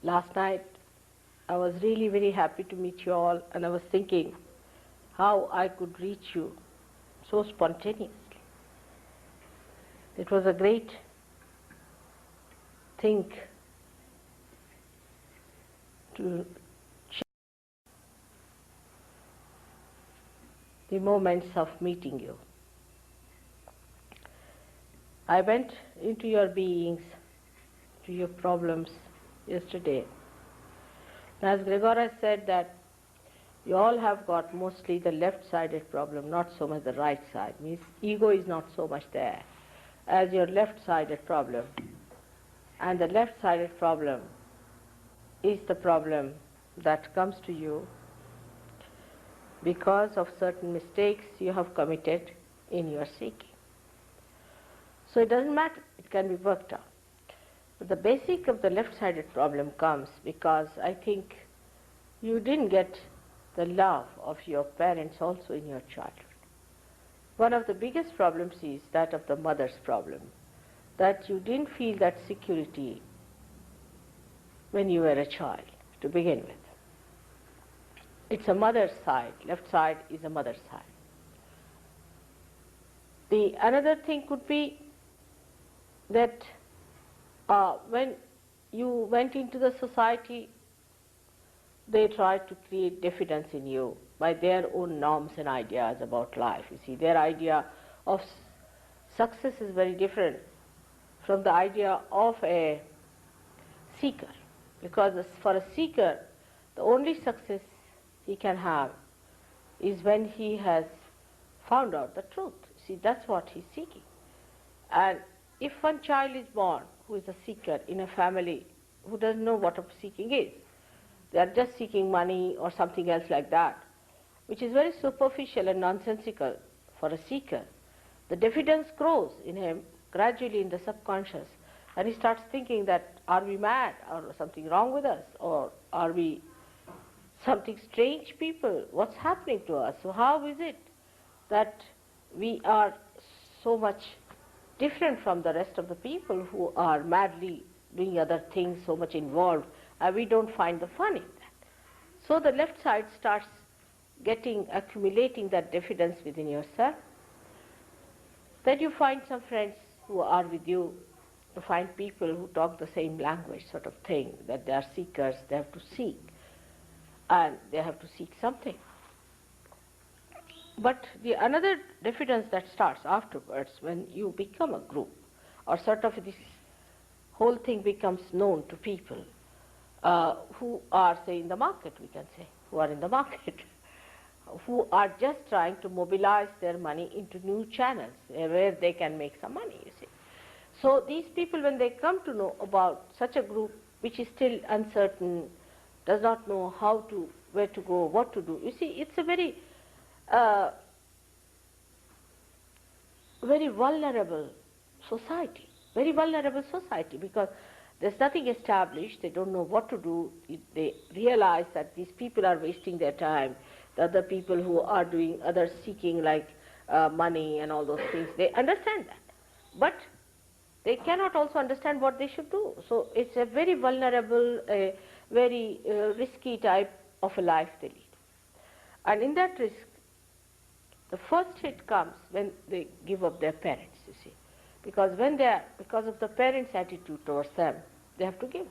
Last night I was really very happy to meet you all, and I was thinking how I could reach you so spontaneously. It was a great thing to share the moments of meeting you. I went into your beings, to your problems yesterday. As Gregor has said that you all have got mostly the left-sided problem, not so much the right side. Means ego is not so much there as your left-sided problem. And the left-sided problem is the problem that comes to you because of certain mistakes you have committed in your seeking. So it doesn't matter, it can be worked out. But the basic of the left-sided problem comes because I think you didn't get the love of your parents also in your childhood. One of the biggest problems is that of the mother's problem, that you didn't feel that security when you were a child to begin with. It's a mother's side, left side is a mother's side. The another thing could be that when you went into the society, they tried to create diffidence in you by their own norms and ideas about life. You see, their idea of success is very different from the idea of a seeker, because for a seeker, the only success he can have is when he has found out the truth. See, that's what he's seeking. And if one child is born who is a seeker in a family who doesn't know what seeking is, they are just seeking money or something else like that, which is very superficial and nonsensical for a seeker, the diffidence grows in him gradually in the subconscious, and he starts thinking that, are we mad, or something wrong with us, or are we something strange people, what's happening to us? So how is it that we are so much different from the rest of the people who are madly doing other things, so much involved, and we don't find the fun in that? So the left side starts accumulating that diffidence within yourself. Then you find some friends who are with you, you find people who talk the same language sort of thing, that they are seekers, they have to seek, and they have to seek something. But the another diffidence that starts afterwards when you become a group, or sort of this whole thing becomes known to people who are, say, in the market, we can say, who are in the market, who are just trying to mobilize their money into new channels where they can make some money, you see. So these people, when they come to know about such a group which is still uncertain, does not know how to, where to go, what to do, you see, it's a very very vulnerable society, because there's nothing established, they don't know what to do, they realize that these people are wasting their time, the other people who are doing other seeking like money and all those things, they understand that. But they cannot also understand what they should do. So it's a very vulnerable, very risky type of a life they lead. And in that risk, the first hit comes when they give up their parents, you see. Because because of the parents' attitude towards them, they have to give.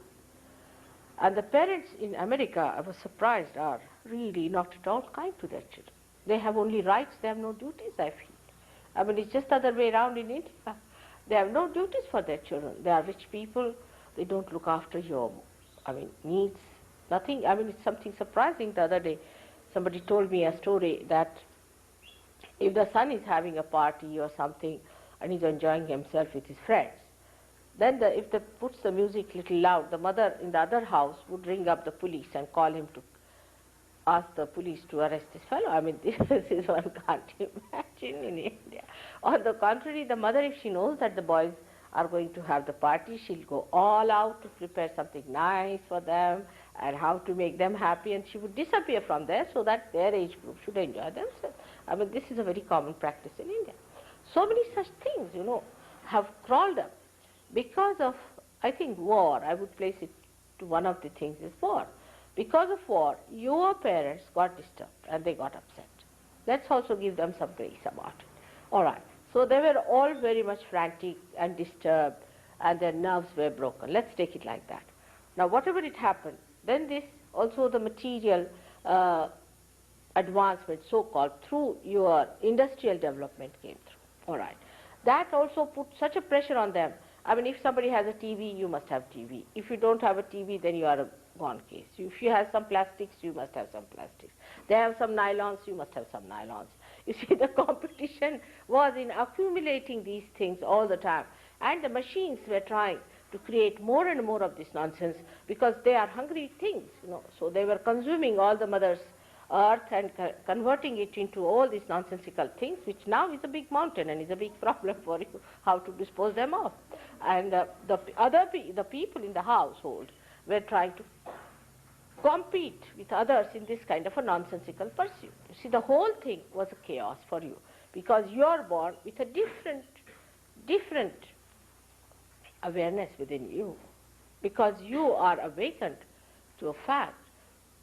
And the parents in America, I was surprised, are really not at all kind to their children. They have only rights, they have no duties, I feel. I mean, it's just the other way around in India. They have no duties for their children. They are rich people, they don't look after your, needs, nothing. I mean, it's something surprising. The other day, somebody told me a story that if the son is having a party or something and he's enjoying himself with his friends, then if they puts the music little loud, the mother in the other house would ring up the police and call him to ask the police to arrest this fellow. I mean, this is one can't imagine in India. On the contrary, the mother, if she knows that the boys are going to have the party, she'll go all out to prepare something nice for them and how to make them happy, and she would disappear from there so that their age group should enjoy themselves. I mean, this is a very common practice in India. So many such things, have crawled up because of, I think, war. I would place it to one of the things is war. Because of war, your parents got disturbed and they got upset. Let's also give them some grace about it. All right. So they were all very much frantic and disturbed and their nerves were broken. Let's take it like that. Now, whatever it happened, then this also the material advancement, so-called, through your industrial development came through. All right. That also put such a pressure on them. I mean, if somebody has a TV, you must have TV. If you don't have a TV, then you are a gone case. If you have some plastics, you must have some plastics. They have some nylons, you must have some nylons. You see, the competition was in accumulating these things all the time. And the machines were trying to create more and more of this nonsense because they are hungry things, you know. So they were consuming all the mother's earth and converting it into all these nonsensical things, which now is a big mountain and is a big problem for you, how to dispose them of. And the people in the household were trying to compete with others in this kind of a nonsensical pursuit. You see, the whole thing was a chaos for you because you are born with a different awareness within you, because you are awakened to a fact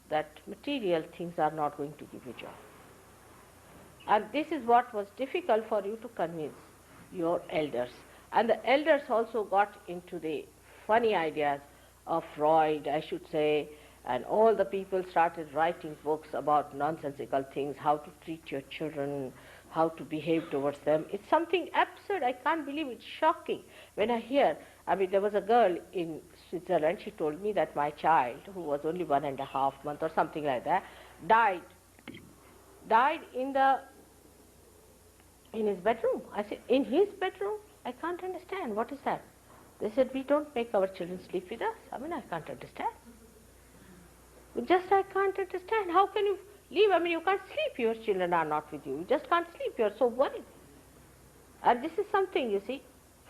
that material things are not going to give you joy. And this is what was difficult for you to convince your elders. And the elders also got into the funny ideas of Freud, I should say, and all the people started writing books about nonsensical things, how to treat your children, how to behave towards them. It's something absurd. I can't believe it. Shocking. When I hear, I mean, there was a girl in Switzerland, she told me that my child, who was only 1.5 months or something like that, died in his bedroom. I said, in his bedroom? I can't understand. What is that? They said, we don't make our children sleep with us. I mean, I can't understand. I can't understand. How can you leave? I mean, you can't sleep. Your children are not with you. You just can't sleep. You're so worried. And this is something, you see,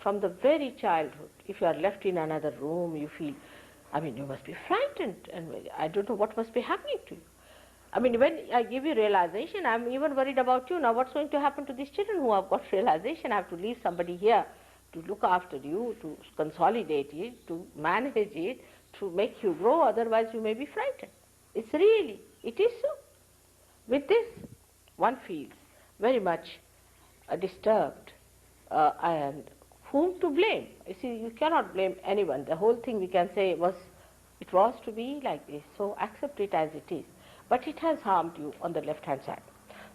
from the very childhood. If you are left in another room, you feel, I mean, you must be frightened. And I don't know what must be happening to you. I mean, when I give you realization, I'm even worried about you. Now, what's going to happen to these children who have got realization? I have to leave somebody here to look after you, to consolidate it, to manage it, to make you grow. Otherwise, you may be frightened. It is so. With this, one feels very much disturbed, and whom to blame? You see, you cannot blame anyone. The whole thing we can say was, it was to be like this, so accept it as it is. But it has harmed you on the left-hand side.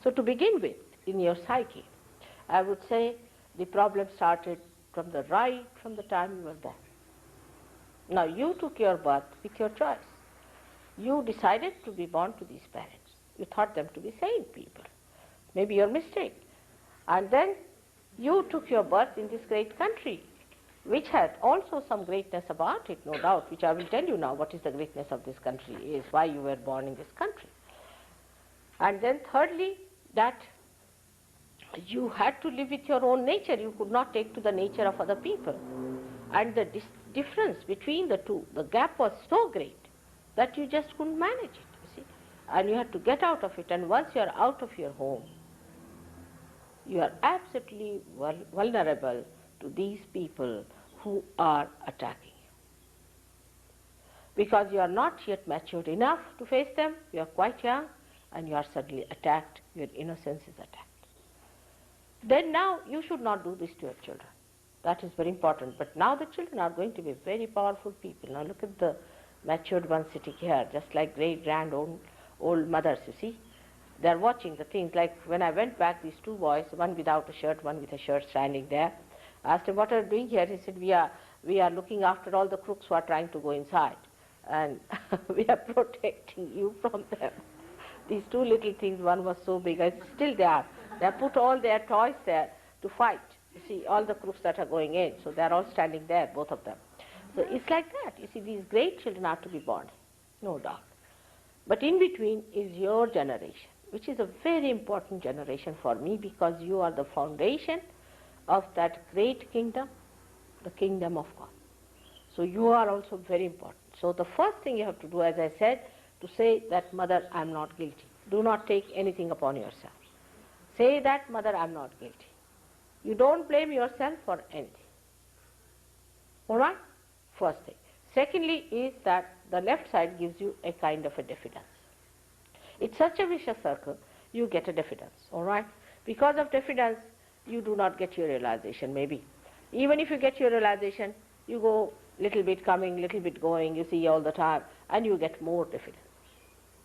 So to begin with, in your psyche, I would say the problem started from the time you were born. Now, you took your birth with your choice. You decided to be born to these parents. You thought them to be sane people. Maybe your mistake. And then you took your birth in this great country, which had also some greatness about it, no doubt, which I will tell you now what is the greatness of this country, is why you were born in this country. And then thirdly, that you had to live with your own nature. You could not take to the nature of other people. And the difference between the two, the gap was so great that you just couldn't manage it, you see. And you had to get out of it. And once you are out of your home, you are absolutely vulnerable to these people who are attacking you. Because you are not yet matured enough to face them, you are quite young, and you are suddenly attacked, your innocence is attacked. Then now you should not do this to your children. That is very important. But now the children are going to be very powerful people. Now look at the matured ones sitting here, just like great, grand, old mothers, you see. They are watching the things. Like when I went back, these two boys, one without a shirt, one with a shirt, standing there. I asked him, what are you doing here? He said, we are looking after all the crooks who are trying to go inside. And we are protecting you from them. These two little things, one was so big, still they are. They have put all their toys there to fight. You see, all the crooks that are going in. So they are all standing there, both of them. So it's like that. You see, these great children are to be born, no doubt. But in between is your generation, which is a very important generation for me, because you are the foundation of that great kingdom, the kingdom of God. So you are also very important. So the first thing you have to do, as I said, to say that, Mother, I am not guilty. Do not take anything upon yourself. Say that, Mother, I am not guilty. You don't blame yourself for anything. All right? First thing. Secondly is that the left side gives you a kind of a diffidence. It's such a vicious circle, you get a diffidence, all right? Because of diffidence, you do not get your realization, maybe. Even if you get your realization, you go little bit coming, little bit going, you see all the time, and you get more diffidence.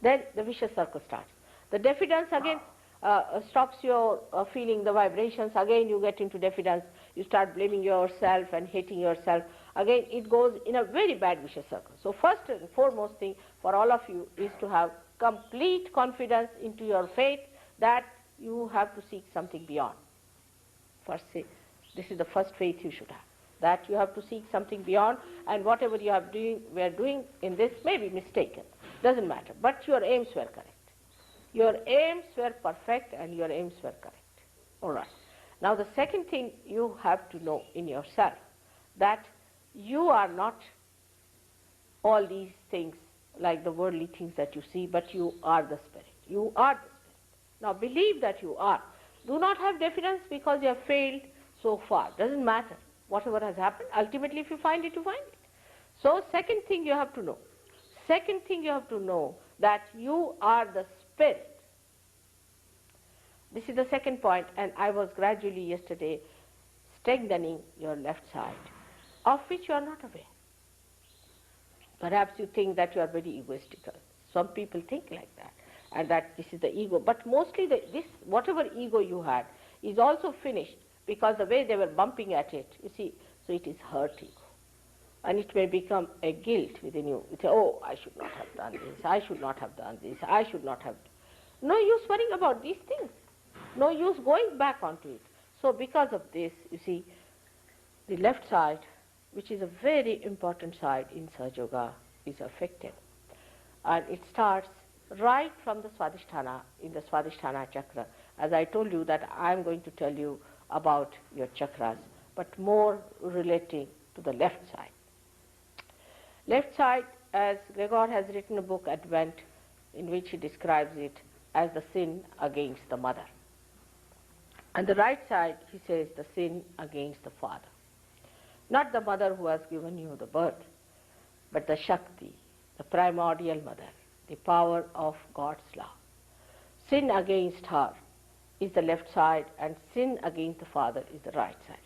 Then the vicious circle starts. The diffidence again stops your feeling the vibrations. Again you get into diffidence. You start blaming yourself and hating yourself. Again it goes in a very bad vicious circle. So first and foremost thing for all of you is to have complete confidence into your faith that you have to seek something beyond. First, say, this is the first faith you should have, that you have to seek something beyond, and whatever you were doing in this may be mistaken. Doesn't matter. But your aims were correct. Your aims were perfect and your aims were correct. All right. Now the second thing you have to know in yourself, that you are not all these things like the worldly things that you see, but you are the Spirit. You are the Spirit. Now believe that you are. Do not have diffidence because you have failed so far. Doesn't matter. Whatever has happened, ultimately if you find it, you find it. So second thing you have to know. Second thing you have to know that you are the Spirit. This is the second point, and I was gradually yesterday strengthening your left side, of which you are not aware. Perhaps you think that you are very egoistical. Some people think like that, and that this is the ego. But mostly this whatever ego you had is also finished because the way they were bumping at it, you see, so it is hurt ego. And it may become a guilt within you. You say, oh, I should not have done this, I should not have done this, I should not have. No use worrying about these things. No use going back onto it. So because of this, you see, the left side, which is a very important side in Sahaja Yoga, is affected. And it starts right from the Swadhisthana, in the Swadhisthana chakra. As I told you that I am going to tell you about your chakras, but more relating to the left side. Left side, as Gregor has written a book, Advent, in which he describes it as the sin against the mother. And the right side, he says, the sin against the father. Not the mother who has given you the birth, but the Shakti, the primordial mother, the power of God's love. Sin against her is the left side, and sin against the father is the right side.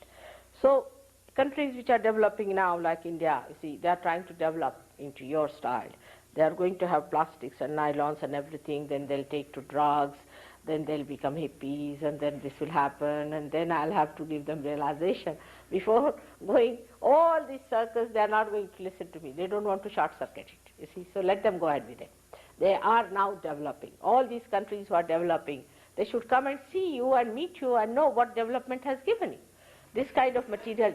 So countries which are developing now, like India, you see, they are trying to develop into your style. They are going to have plastics and nylons and everything, then they'll take to drugs, then they'll become hippies, and then this will happen, and then I'll have to give them realization. Before going all these circles, they are not going to listen to me. They don't want to short circuit it, you see, so let them go ahead with it. They are now developing. All these countries who are developing, they should come and see you and meet you and know what development has given you. This kind of material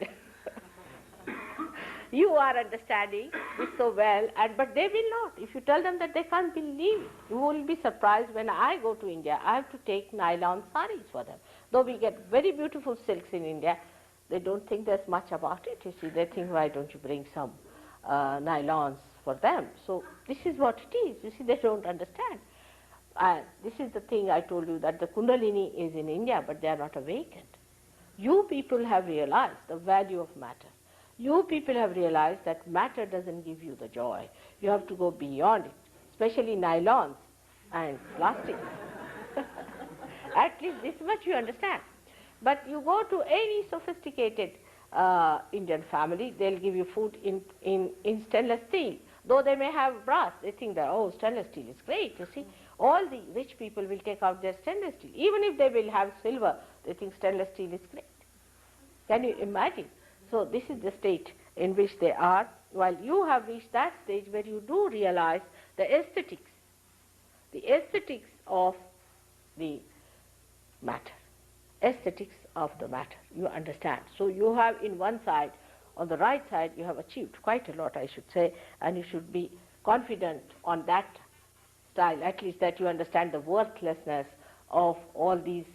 you are understanding this so well, but they will not. If you tell them that, they can't believe it. You will be surprised. When I go to India, I have to take nylon saris for them. Though we get very beautiful silks in India, they don't think there's much about it. You see, they think, why don't you bring some nylons for them? So this is what it is. You see, they don't understand. And this is the thing I told you, that the Kundalini is in India, but they are not awakened. You people have realized the value of matter. You people have realized that matter doesn't give you the joy. You have to go beyond it, especially nylons and plastic. At least this much you understand. But you go to any sophisticated Indian family, they'll give you food in stainless steel. Though they may have brass, they think that, oh, stainless steel is great, you see. All the rich people will take out their stainless steel. Even if they will have silver, they think stainless steel is great. Can you imagine? So this is the state in which they are, while you have reached that stage where you do realize the aesthetics of the matter, aesthetics of the matter, you understand. So you have in one side, on the right side, you have achieved quite a lot, I should say, and you should be confident on that style, at least that you understand the worthlessness of all these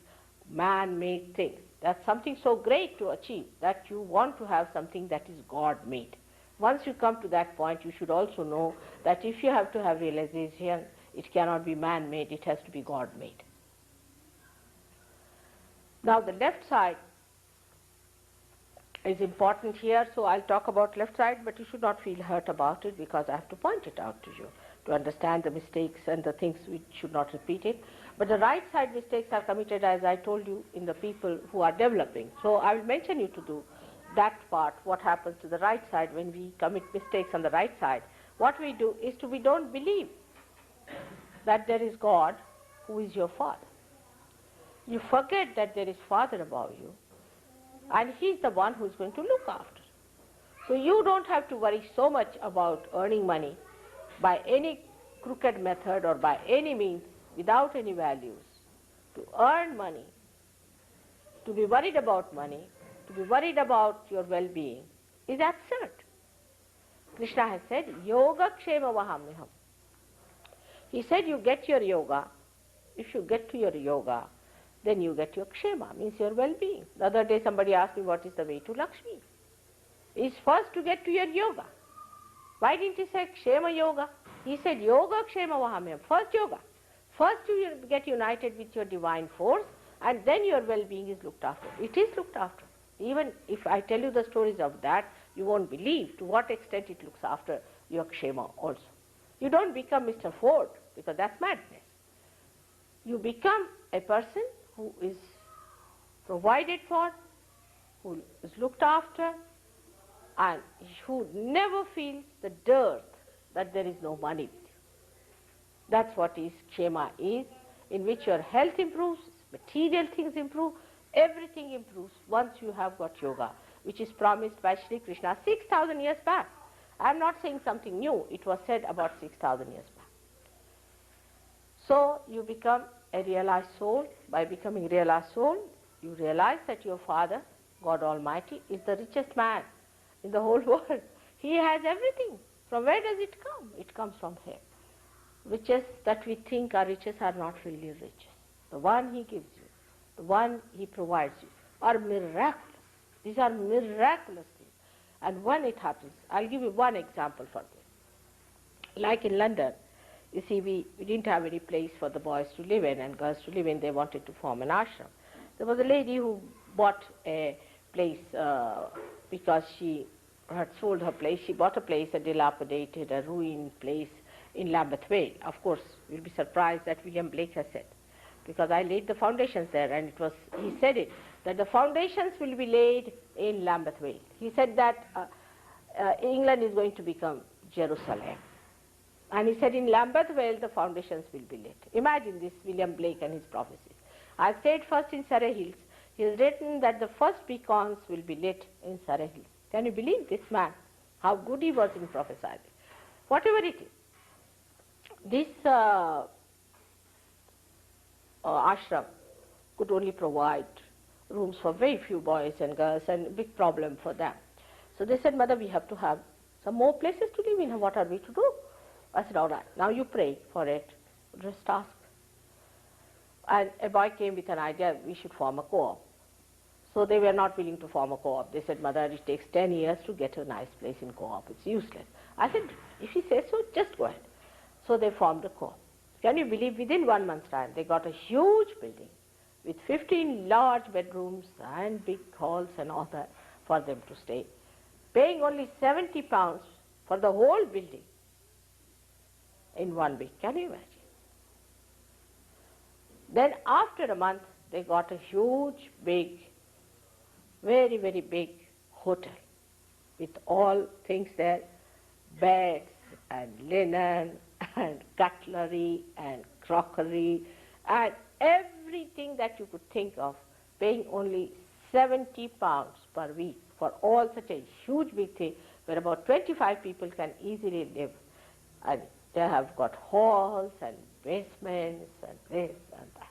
man-made things. That's something so great to achieve, that you want to have something that is God-made. Once you come to that point, you should also know that if you have to have realization, it cannot be man-made, it has to be God-made. Now the left side is important here, so I'll talk about left side, but you should not feel hurt about it because I have to point it out to you to understand the mistakes and the things which should not repeat it. But the right side mistakes are committed, as I told you, in the people who are developing. So I will mention you to do that part, what happens to the right side when we commit mistakes on the right side. What we do is we don't believe that there is God who is your Father. You forget that there is Father above you, and He is the one who is going to look after. So you don't have to worry so much about earning money by any crooked method or by any means without any values. To earn money, to be worried about money, to be worried about your well-being is absurd. Krishna has said, Yoga Kshema Vahamyaham. He said you get your yoga. If you get to your yoga, then you get your kshema, means your well-being. The other day somebody asked me what is the way to Lakshmi. It's first to get to your yoga. Why didn't he say kshema yoga? He said yoga kshema vahamyam. First yoga. First you get united with your divine force, and then your well-being is looked after. It is looked after. Even if I tell you the stories of that, you won't believe to what extent it looks after your kshema also. You don't become Mr. Ford, because that's madness. You become a person who is provided for, who is looked after, and who never feels the dearth that there is no money with you. That's what is kshema is, in which your health improves, material things improve, everything improves once you have got yoga, which is promised by Sri Krishna 6,000 years back. I am not saying something new. It was said about 6,000 years back. So you become a realized soul. By becoming realized soul, you realize that your Father, God Almighty, is the richest man in the whole world. He has everything. From where does it come? It comes from Him. Riches that we think are riches are not really riches. The one He gives you, the one He provides you, are miraculous. These are miraculous things. And when it happens, I'll give you one example for this. Like in London, you see, we didn't have any place for the boys to live in and girls to live in. They wanted to form an ashram. There was a lady who bought a place because she had sold her place. She bought a place, a dilapidated, a ruined place in Lambeth Vale. Of course, you'll be surprised that William Blake has said, because I laid the foundations there, and he said it, that the foundations will be laid in Lambeth Vale. He said that England is going to become Jerusalem. And he said in Lambeth Vale the foundations will be lit. Imagine this, William Blake and his prophecies. I stayed first in Surrey Hills. He has written that the first beacons will be lit in Surrey Hills. Can you believe this man? How good he was in prophesying. Whatever it is. This ashram could only provide rooms for very few boys and girls, and a big problem for them. So they said, Mother, we have to have some more places to live in. What are we to do? I said, all right, now you pray for it. Just ask. And a boy came with an idea, we should form a co-op. So they were not willing to form a co-op. They said, Mother, it takes 10 years to get a nice place in co-op. It's useless. I said, if he says so, just go ahead. So they formed a co-op. Can you believe within 1 month's time, they got a huge building with 15 large bedrooms and big halls and all that for them to stay, paying only £70 for the whole building in 1 week. Can you imagine? Then after a month, they got a huge, big, very, very big hotel with all things there, beds and linen and cutlery and crockery and everything that you could think of, paying only £70 per week for all such a huge big thing where about 25 people can easily live. And they have got halls and basements and this and that.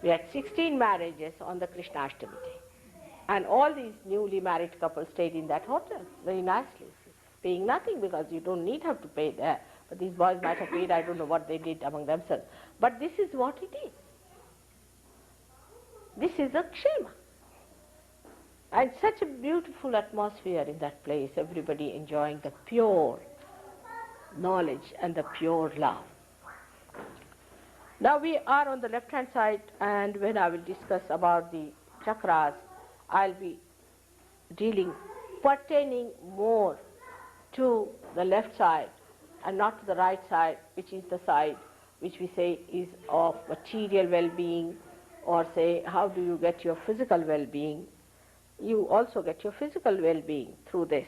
We had 16 marriages on the Krishnashtami day. And all these newly married couples stayed in that hotel very nicely, paying nothing because you don't have to pay there. But these boys might have paid, I don't know what they did among themselves. But this is what it is. This is a kshema. And such a beautiful atmosphere in that place, everybody enjoying the pure knowledge and the pure love. Now we are on the left-hand side, and when I will discuss about the chakras, I'll be dealing, pertaining more to the left side and not to the right side, which is the side which we say is of material well-being, or say how do you get your physical well-being. You also get your physical well-being through this.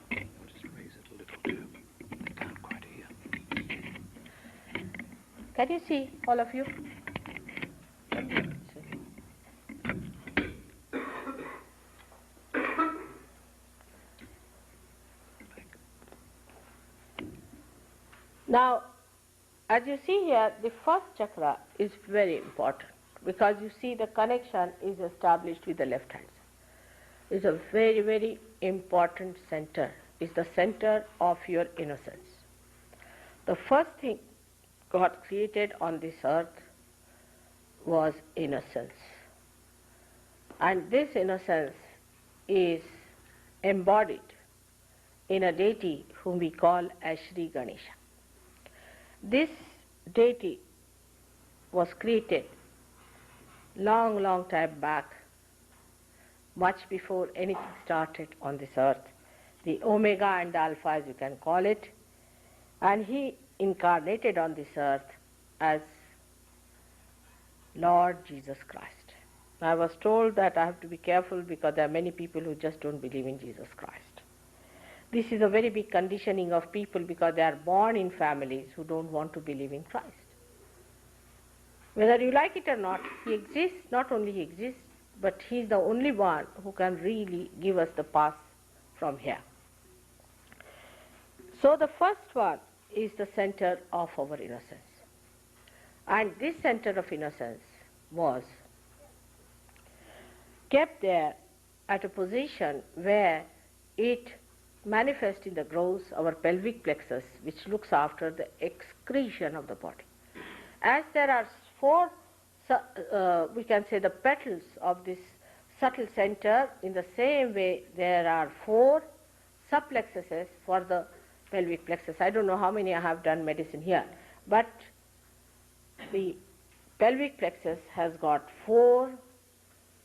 Just raise it a little too. They can't quite hear. Can you see, all of you? Now, as you see here, the first chakra is very important because you see the connection is established with the left hand. It's a very, very important center. It's the center of your innocence. The first thing God created on this earth was innocence. And this innocence is embodied in a deity whom we call as Sri Ganesha. This deity was created long, long time back, much before anything started on this earth, the Omega and the Alpha as you can call it, and he incarnated on this earth as Lord Jesus Christ. I was told that I have to be careful because there are many people who just don't believe in Jesus Christ. This is a very big conditioning of people because they are born in families who don't want to believe in Christ. Whether you like it or not, he exists, not only he exists, but he is the only one who can really give us the path from here. So the first one is the center of our innocence. And this center of innocence was kept there at a position where it manifests in the growth, our pelvic plexus, which looks after the excretion of the body. As there are four, we can say the petals of this subtle center, in the same way there are four subplexuses for the pelvic plexus. I don't know how many I have done medicine here, but the pelvic plexus has got four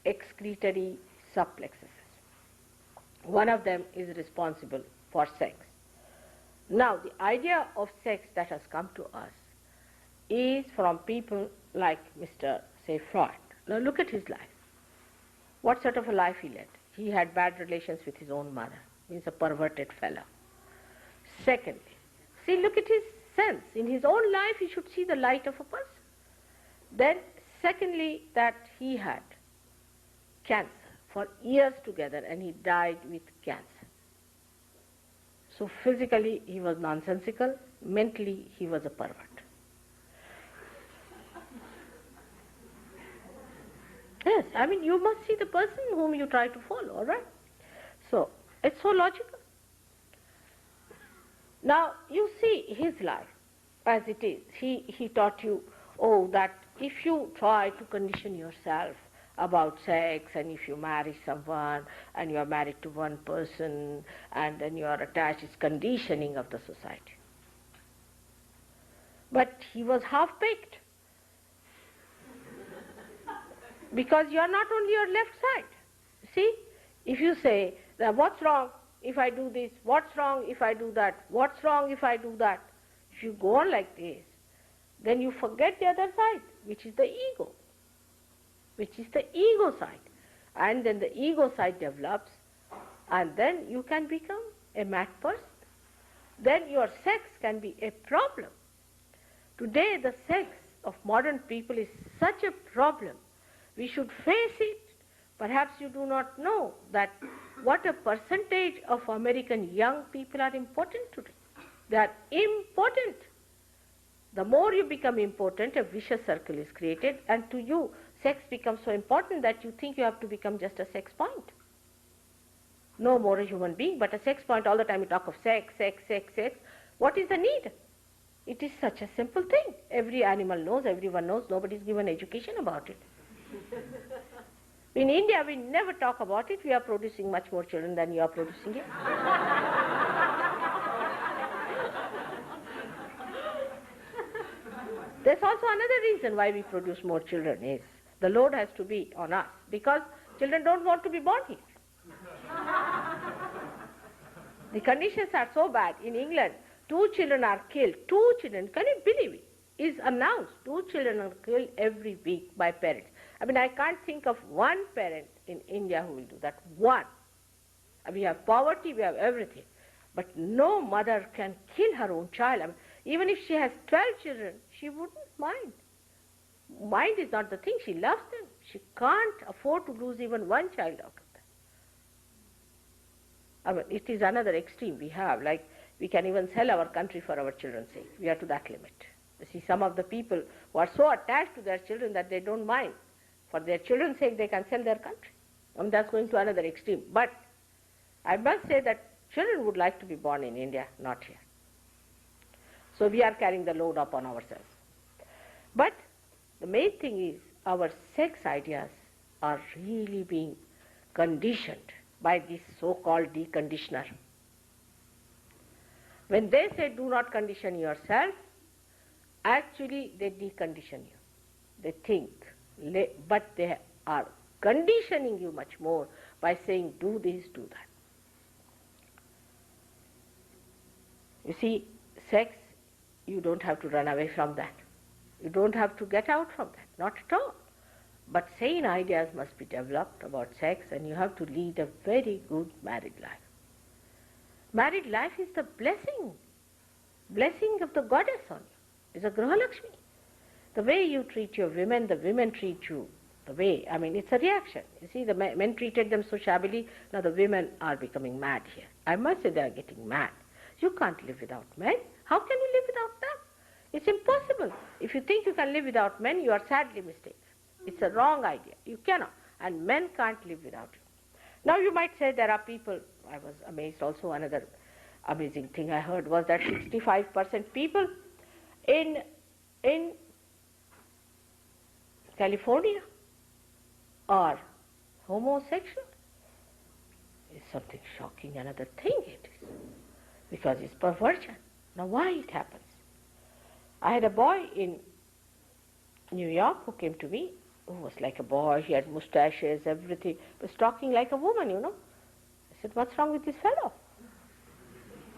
excretory subplexuses. One of them is responsible for sex. Now, the idea of sex that has come to us is from people like Mr. say Freud. Now look at his life. What sort of a life he led? He had bad relations with his own mother. He's a perverted fellow. Secondly, see, look at his sense. In his own life, he should see the light of a person. Then, secondly, that he had cancer for years together and he died with cancer. So physically he was nonsensical, mentally he was a pervert. Yes, I mean you must see the person whom you try to follow, all right? So it's so logical. Now you see his life as it is. He taught you, that if you try to condition yourself about sex, and if you marry someone and you are married to one person and then you are attached, it's conditioning of the society. But he was half-baked because you are not on your left side. See, if you say that what's wrong if I do this, what's wrong if I do that, what's wrong if I do that, if you go on like this, then you forget the other side, which is the ego. Which is the ego side. And then the ego side develops, and then you can become a mad person. Then your sex can be a problem. Today the sex of modern people is such a problem. We should face it. Perhaps you do not know that what a percentage of American young people are important today. They are important. The more you become important, a vicious circle is created, and to you, sex becomes so important that you think you have to become just a sex point. No more a human being, but a sex point. All the time you talk of sex, sex, sex, sex. What is the need? It is such a simple thing. Every animal knows, everyone knows, nobody is given education about it. In India, we never talk about it. We are producing much more children than you are producing here. There's also another reason why we produce more children is The load has to be on us because children don't want to be born here. The conditions are so bad. In England, 2 children are killed. 2 children, can you believe it? Is announced. 2 children are killed every week by parents. I mean, I can't think of one parent in India who will do that. One. We have poverty, we have everything. But no mother can kill her own child. I mean, even if she has 12 children, she wouldn't mind. Mind is not the thing. She loves them. She can't afford to lose even one child out of them. I mean, it is another extreme we have. Like, we can even sell our country for our children's sake. We are to that limit. You see, some of the people who are so attached to their children that they don't mind. For their children's sake, they can sell their country. I mean, that's going to another extreme. But I must say that children would like to be born in India, not here. So we are carrying the load upon ourselves. But the main thing is our sex ideas are really being conditioned by this so-called deconditioner. When they say do not condition yourself, actually they decondition you. They think, but they are conditioning you much more by saying do this, do that. You see, sex, you don't have to run away from that. You don't have to get out from that, not at all. But sane ideas must be developed about sex, and you have to lead a very good married life. Married life is the blessing of the goddess on you. It's a Graha Lakshmi. The way you treat your women, the women treat you. The way, I mean, it's a reaction. You see, the men treated them so shabbily, now the women are becoming mad here. I must say they are getting mad. You can't live without men. How can you live without them? It's impossible. If you think you can live without men, you are sadly mistaken. It's a wrong idea. You cannot. And men can't live without you. Now you might say there are people, I was amazed also, another amazing thing I heard was that 65% people in California are homosexual. It's something shocking, another thing it is. Because it's perversion. Now why it happens? I had a boy in New York who came to me, who was like a boy, he had mustaches, everything, was talking like a woman, you know. I said, what's wrong with this fellow?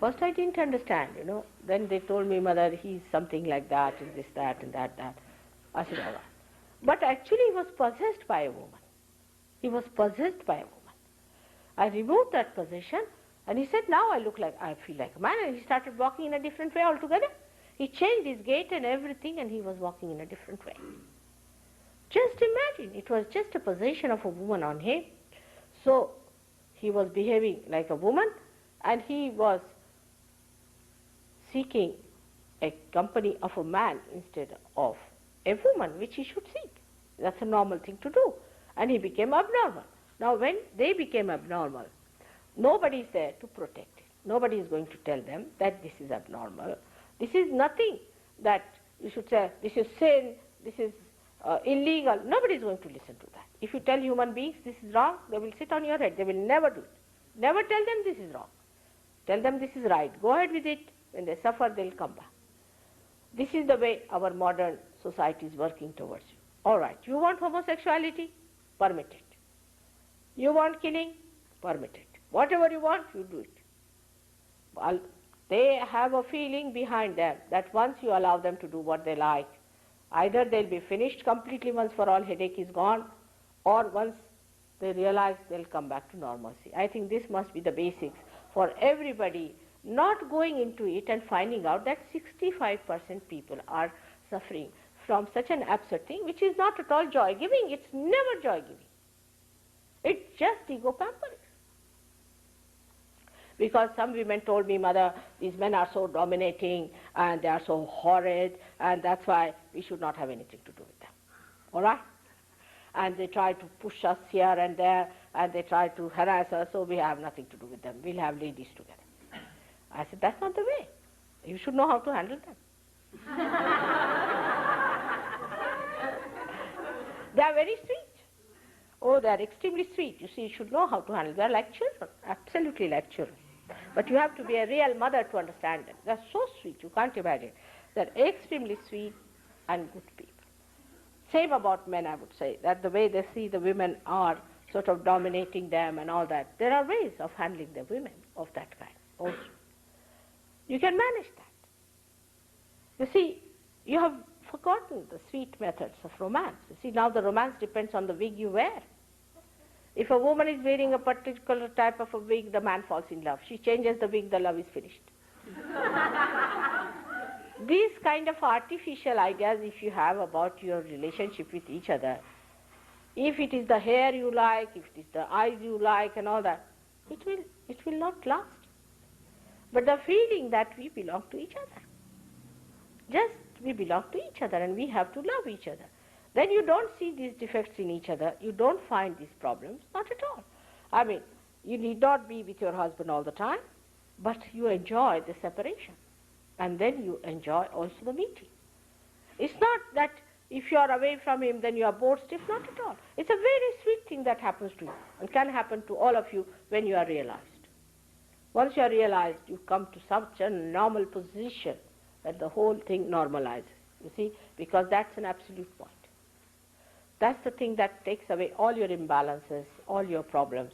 First I didn't understand, you know. Then they told me, mother, he's something like that, and this, that, and that. I said, all right. But actually he was possessed by a woman. He was possessed by a woman. I removed that possession, and he said, now I feel like a man, and he started walking in a different way altogether. He changed his gait and everything, and he was walking in a different way. Just imagine, it was just a possession of a woman on him. So he was behaving like a woman, and he was seeking a company of a man instead of a woman, which he should seek. That's a normal thing to do. And he became abnormal. Now when they became abnormal, nobody is there to protect it. Nobody is going to tell them that this is abnormal. This is nothing that you should say, this is sin, this is illegal. Nobody is going to listen to that. If you tell human beings this is wrong, they will sit on your head. They will never do it. Never tell them this is wrong. Tell them this is right. Go ahead with it. When they suffer, they'll come back. This is the way our modern society is working towards you. All right, you want homosexuality? Permit it. You want killing? Permit it. Whatever you want, you do it. Well, they have a feeling behind them that once you allow them to do what they like, either they'll be finished completely once for all, headache is gone, or once they realize they'll come back to normalcy. I think this must be the basics for everybody, not going into it and finding out that 65% people are suffering from such an absurd thing, which is not at all joy-giving. It's never joy-giving. It's just ego pampering. Because some women told me, mother, these men are so dominating and they are so horrid, and that's why we should not have anything to do with them. All right? And they try to push us here and there, and they try to harass us, so we have nothing to do with them. We'll have ladies together. I said, that's not the way. You should know how to handle them. They are very sweet. Oh, they are extremely sweet. You see, you should know how to handle them. They are like children, absolutely like children. But you have to be a real mother to understand them. They are so sweet, you can't imagine. They are extremely sweet and good people. Same about men, I would say, that the way they see the women are sort of dominating them and all that. There are ways of handling the women of that kind also. You can manage that. You see, you have forgotten the sweet methods of romance. You see, now the romance depends on the wig you wear. If a woman is wearing a particular type of a wig, the man falls in love. She changes the wig, the love is finished. These kind of artificial ideas, if you have about your relationship with each other, if it is the hair you like, if it is the eyes you like and all that, it will not last. But the feeling that we belong to each other, just we belong to each other and we have to love each other. Then you don't see these defects in each other, you don't find these problems, not at all. I mean, you need not be with your husband all the time, but you enjoy the separation. And then you enjoy also the meeting. It's not that if you are away from him, then you are bored stiff, not at all. It's a very sweet thing that happens to you and can happen to all of you when you are realized. Once you are realized, you come to such a normal position that the whole thing normalizes, you see, because that's an absolute point. That's the thing that takes away all your imbalances, all your problems,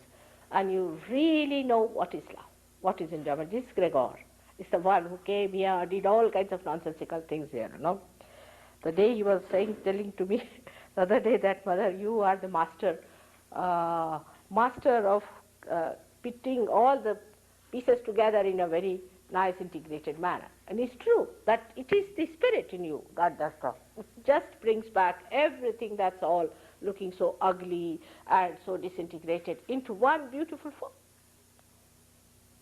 and you really know what is love, what is enjoyment. This Gregor is the one who came here, did all kinds of nonsensical things here, you know. The day he was telling to me the other day that, Mother, you are the master of putting all the pieces together in a very nice integrated manner. And it's true that it is the spirit in you, God does that. It just brings back everything that's all looking so ugly and so disintegrated into one beautiful form.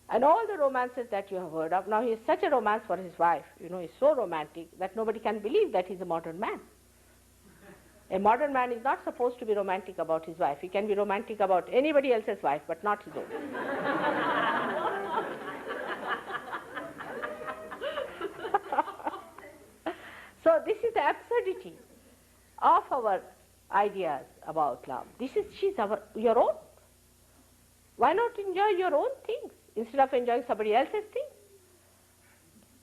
And all the romances that you have heard of, now he has such a romance for his wife, you know, he's so romantic that nobody can believe that he's a modern man. A modern man is not supposed to be romantic about his wife. He can be romantic about anybody else's wife, but not his own. So this is the absurdity of our ideas about love. She's your own. Why not enjoy your own things instead of enjoying somebody else's things?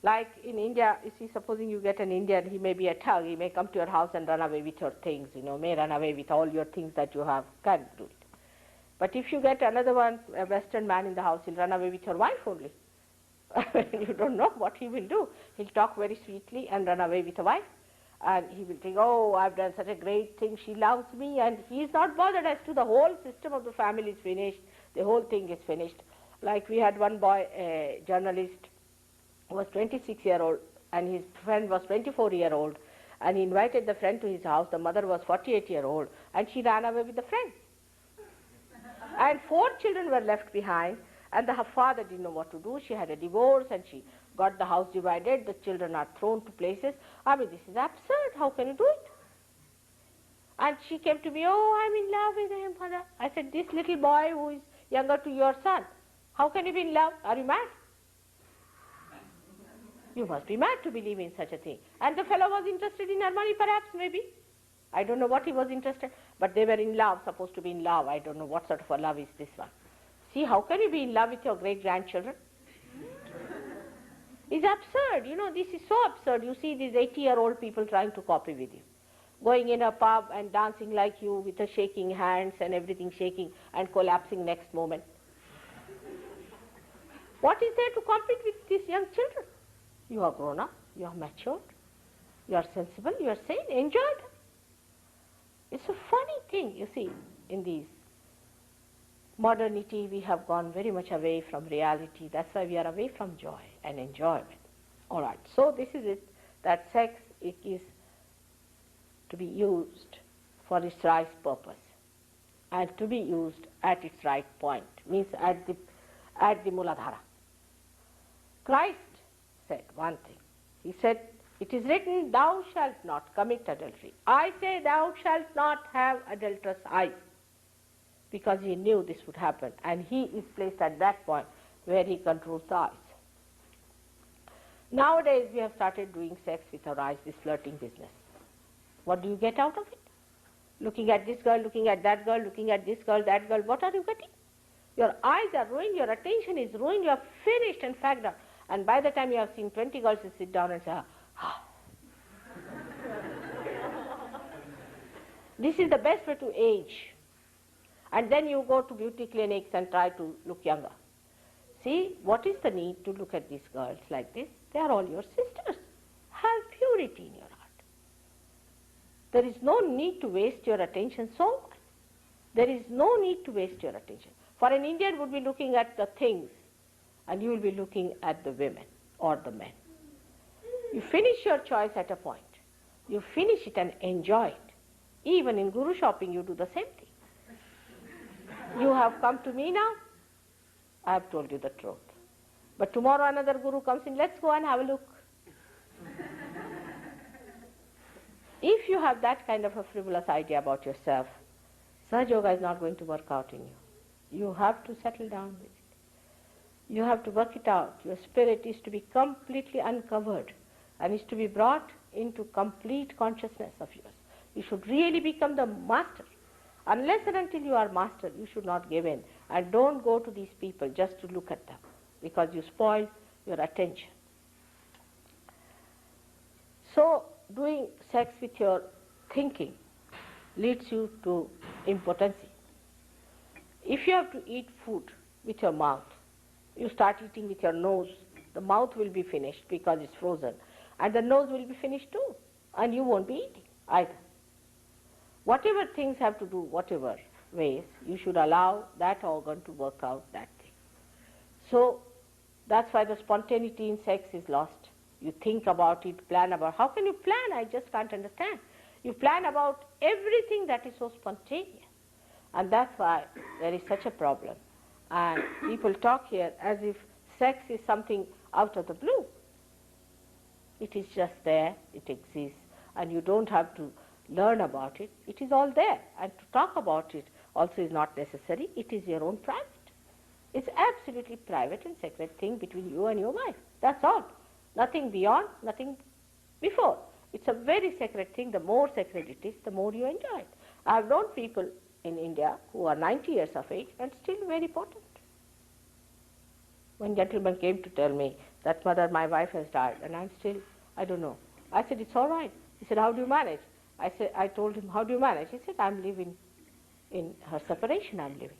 Like in India, you see, supposing you get an Indian, he may be a thug, he may come to your house and run away with your things, you know, may run away with all your things that you have, can't do it. But if you get another one, a Western man in the house, he'll run away with your wife only. You don't know what he will do. He'll talk very sweetly and run away with the wife. And he will think, oh, I've done such a great thing, she loves me, and he is not bothered as to the whole system of the family is finished, the whole thing is finished. Like we had one boy, a journalist, who was 26-year-old, and his friend was 24-year-old, and he invited the friend to his house. The mother was 48-year-old, and she ran away with the friend. And 4 children were left behind, and her father didn't know what to do. She had a divorce, and she got the house divided. The children are thrown to places. I mean, this is absurd. How can you do it? And she came to me, oh, I'm in love with him, Mother. I said, this little boy who is younger to your son, how can you be in love? Are you mad? You must be mad to believe in such a thing. And the fellow was interested in her money, perhaps, maybe. I don't know what he was interested, but they were in love, supposed to be in love. I don't know what sort of a love is this one. See, how can you be in love with your great-grandchildren? It's absurd, you know, this is so absurd. You see these 80-year-old people trying to copy with you, going in a pub and dancing like you with the shaking hands and everything shaking and collapsing next moment. What is there to compete with these young children? You are grown up, you are matured, you are sensible, you are sane, enjoy them. It's a funny thing, you see, in these modernity, we have gone very much away from reality. That's why we are away from joy and enjoyment. All right, so this is it, that sex it is to be used for its right purpose and to be used at its right point, means at the Muladhara. Christ said one thing. He said, it is written, thou shalt not commit adultery. I say, thou shalt not have adulterous eyes. Because he knew this would happen, and he is placed at that point where he controls the eyes. Nowadays we have started doing sex with our eyes, this flirting business. What do you get out of it? Looking at this girl, looking at that girl, looking at this girl, that girl, what are you getting? Your eyes are ruined, your attention is ruined, you are finished and fagged out. And by the time you have seen 20 girls, you sit down and say, ah. This is the best way to age. And then you go to beauty clinics and try to look younger. See, what is the need to look at these girls like this? They are all your sisters. Have purity in your heart. There is no need to waste your attention so much. There is no need to waste your attention. For an Indian would be looking at the things, and you will be looking at the women or the men. You finish your choice at a point. You finish it and enjoy it. Even in guru shopping you do the same thing. You have come to me now, I have told you the truth. But tomorrow another guru comes in, let's go and have a look. If you have that kind of a frivolous idea about yourself, Sahaja Yoga is not going to work out in you. You have to settle down with it. You have to work it out. Your spirit is to be completely uncovered and is to be brought into complete consciousness of yours. You should really become the master. Unless and until you are master, you should not give in. And don't go to these people just to look at them, because you spoil your attention. So, doing sex with your thinking leads you to impotency. If you have to eat food with your mouth, you start eating with your nose, the mouth will be finished because it's frozen, and the nose will be finished too, and you won't be eating either. Whatever things have to do, whatever ways, you should allow that organ to work out that thing. So that's why the spontaneity in sex is lost. You think about it, plan about. How can you plan? I just can't understand. You plan about everything that is so spontaneous. And that's why there is such a problem. And people talk here as if sex is something out of the blue. It is just there, it exists, and you don't have to learn about it. It is all there. And to talk about it also is not necessary. It is your own private. It's absolutely private and sacred thing between you and your wife. That's all. Nothing beyond, nothing before. It's a very sacred thing. The more sacred it is, the more you enjoy it. I have known people in India who are 90 years of age and still very potent. One gentleman came to tell me that, mother, my wife has died and I'm still, I don't know. I said, it's all right. He said, how do you manage? I told him, how do you manage? He said, I'm living in her separation, I'm living.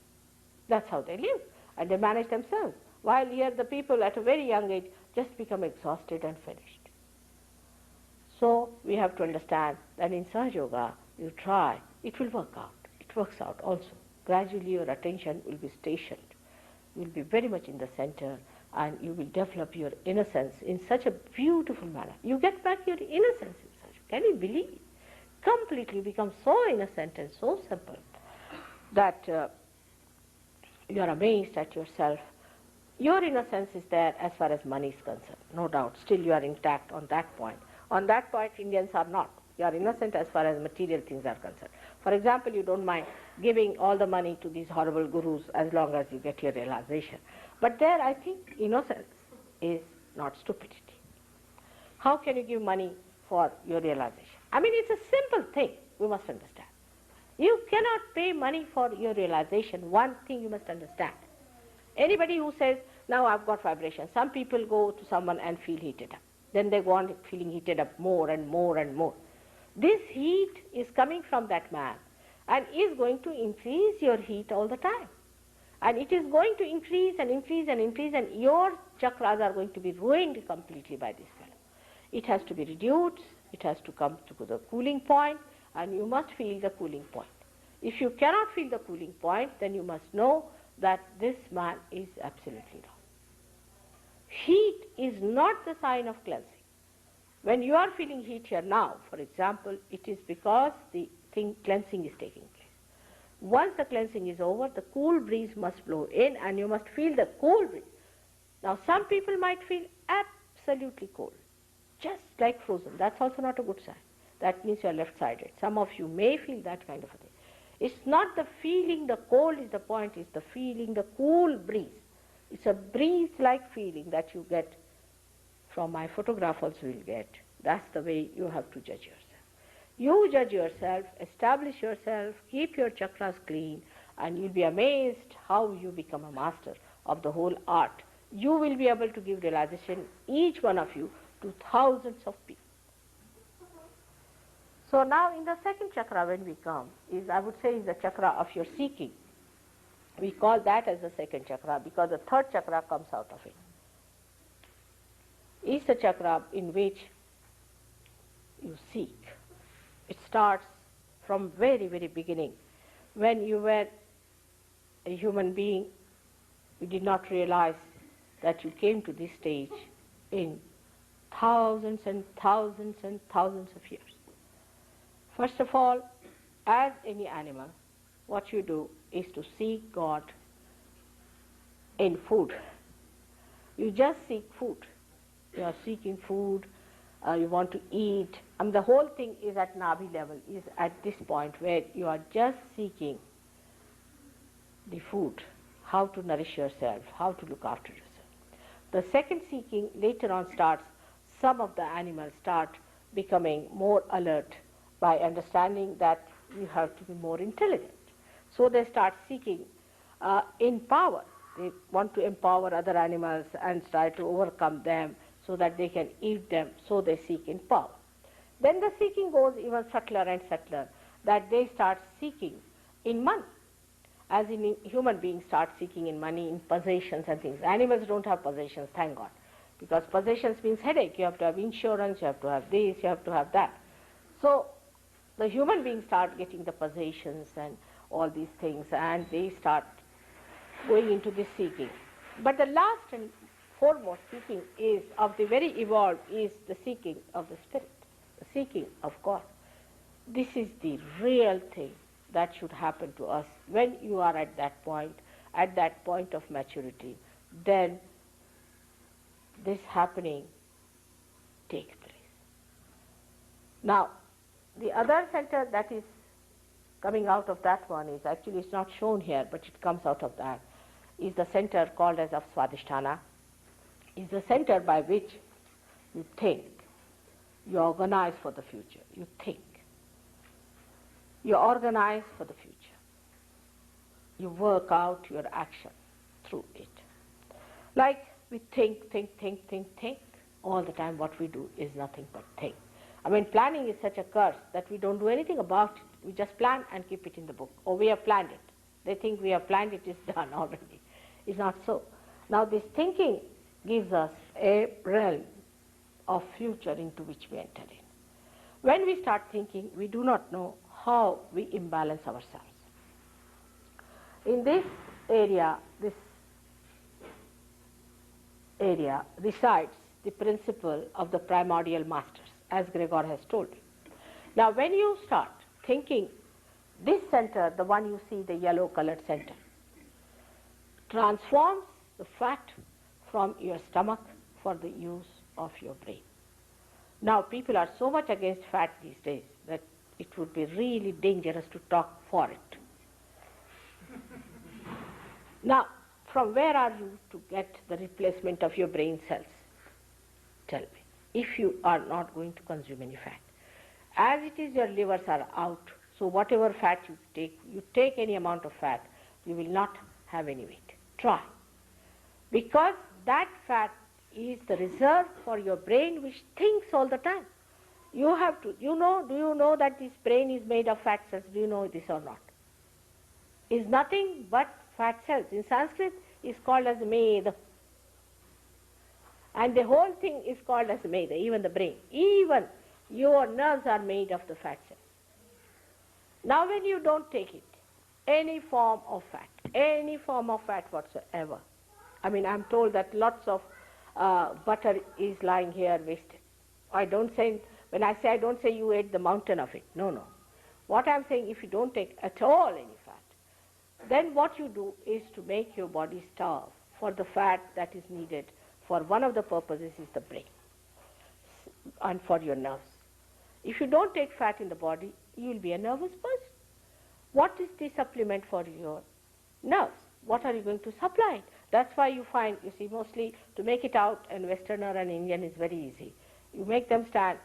That's how they live. And they manage themselves. While here the people at a very young age just become exhausted and finished. So we have to understand that in Sahaja Yoga, you try, it will work out. It works out also. Gradually your attention will be stationed. You will be very much in the center and you will develop your innocence in such a beautiful manner. You get back your innocence in Sahaja. Can you believe it? Completely become so innocent and so simple that you are amazed at yourself. Your innocence is there as far as money is concerned, no doubt. Still you are intact on that point. On that point, Indians are not. You are innocent as far as material things are concerned. For example, you don't mind giving all the money to these horrible gurus as long as you get your realization. But there, I think, innocence is not stupidity. How can you give money for your realization? I mean, it's a simple thing, we must understand. You cannot pay money for your realization. One thing you must understand. Anybody who says, now I've got vibration, some people go to someone and feel heated up. Then they go on feeling heated up more and more and more. This heat is coming from that man and is going to increase your heat all the time. And it is going to increase and increase and increase, and your chakras are going to be ruined completely by this fellow. It has to be reduced, it has to come to the cooling point, and you must feel the cooling point. If you cannot feel the cooling point, then you must know that this man is absolutely wrong. Heat is not the sign of cleansing. When you are feeling heat here now, for example, it is because the cleansing is taking place. Once the cleansing is over, the cool breeze must blow in and you must feel the cool breeze. Now some people might feel absolutely cold, just like frozen. That's also not a good sign. That means you are left-sided. Some of you may feel that kind of a thing. It's not the feeling, the cold is the point, it's the feeling, the cool breeze. It's a breeze-like feeling that you get from my photograph also will get. That's the way you have to judge yourself. You judge yourself, establish yourself, keep your chakras clean, and you'll be amazed how you become a master of the whole art. You will be able to give realization, each one of you, to thousands of people. So now in the second chakra when we come, is I would say is the chakra of your seeking. We call that as the second chakra because the third chakra comes out of it. Is the chakra in which you seek. It starts from very, very beginning. When you were a human being, you did not realize that you came to this stage in thousands and thousands and thousands of years. First of all, as any animal, what you do is to seek God in food. You just seek food. You are seeking food, you want to eat. The whole thing is at Nabi level, is at this point where you are just seeking the food, how to nourish yourself, how to look after yourself. The second seeking later on starts, some of the animals start becoming more alert by understanding that you have to be more intelligent. So they start seeking in power. They want to empower other animals and try to overcome them so that they can eat them, so they seek in power. Then the seeking goes even subtler and subtler, that they start seeking in money. As in human beings start seeking in money, in possessions and things. Animals don't have possessions, thank God. Because possessions means headache. You have to have insurance, you have to have this, you have to have that. So the human beings start getting the possessions and all these things, and they start going into this seeking. But the last and foremost seeking is of the very evolved is the seeking of the spirit, the seeking of God. This is the real thing that should happen to us when you are at that point of maturity. Then this happening takes place. Now, the other center that is coming out of that one is actually it's not shown here, but it comes out of that, is the center called as of Swadhisthana, is the center by which you think, you organize for the future, you think. You organize for the future. You work out your action through it. Like we think all the time. What we do is nothing but think. Planning is such a curse that we don't do anything about it. We just plan and keep it in the book. Or we have planned it. They think we have planned it, it's done already. It's not so. Now this thinking gives us a realm of future into which we enter in. When we start thinking, we do not know how we imbalance ourselves. In this area resides the principle of the primordial masters, as Gregor has told you. Now when you start thinking, this center, the one you see, the yellow colored center, transforms the fat from your stomach for the use of your brain. Now people are so much against fat these days that it would be really dangerous to talk for it. Now, from where are you to get the replacement of your brain cells? Tell me, if you are not going to consume any fat. As it is, your livers are out, so whatever fat you take any amount of fat, you will not have any weight. Try. Because that fat is the reserve for your brain which thinks all the time. You have to, do you know that this brain is made of fat cells? Do you know this or not? Is nothing but fat cells. In Sanskrit, it's called as med. And the whole thing is called as med, even the brain. Even your nerves are made of the fat cells. Now when you don't take it, any form of fat whatsoever, I'm told that lots of butter is lying here wasted. When I say I don't say you ate the mountain of it. No. What I'm saying, if you don't take at all any fat, then what you do is to make your body starve for the fat that is needed for one of the purposes is the brain and for your nerves. If you don't take fat in the body, you will be a nervous person. What is the supplement for your nerves? What are you going to supply it? That's why you find, mostly to make it out, a Westerner and Indian is very easy. You make them stand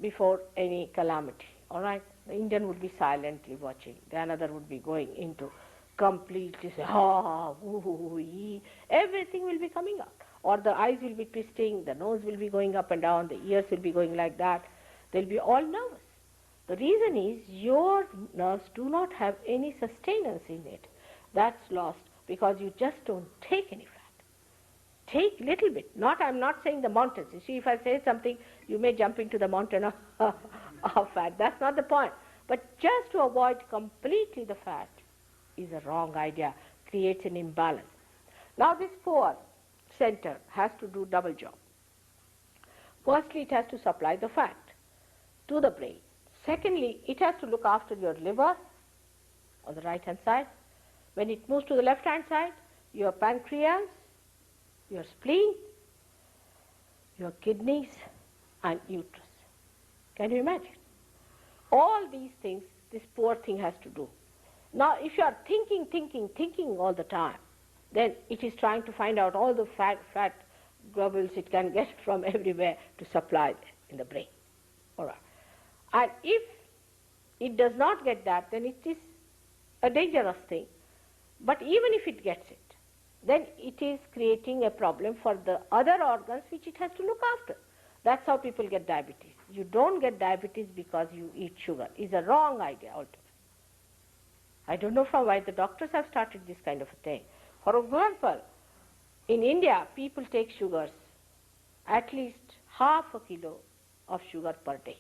before any calamity, all right? The Indian would be silently watching. The another would be going into completely, everything will be coming out. Or the eyes will be twisting, the nose will be going up and down, the ears will be going like that. They'll be all nervous. The reason is your nerves do not have any sustenance in it. That's lost because you just don't take any fat. Take little bit. I'm not saying the mountains. You see, if I say something, you may jump into the mountain of fat. That's not the point. But just to avoid completely the fat is a wrong idea, creates an imbalance. Now this poor center has to do double job. Firstly, it has to supply the fat to the brain. Secondly, it has to look after your liver on the right hand side. When it moves to the left hand side, your pancreas, your spleen, your kidneys and uterus. Can you imagine? All these things this poor thing has to do. Now if you are thinking all the time, then it is trying to find out all the fat globules it can get from everywhere to supply in the brain. All right. And if it does not get that, then it is a dangerous thing. But even if it gets it, then it is creating a problem for the other organs which it has to look after. That's how people get diabetes. You don't get diabetes because you eat sugar. It's a wrong idea altogether. I don't know from why the doctors have started this kind of a thing. For example, in India, people take sugars, at least half a kilo of sugar per day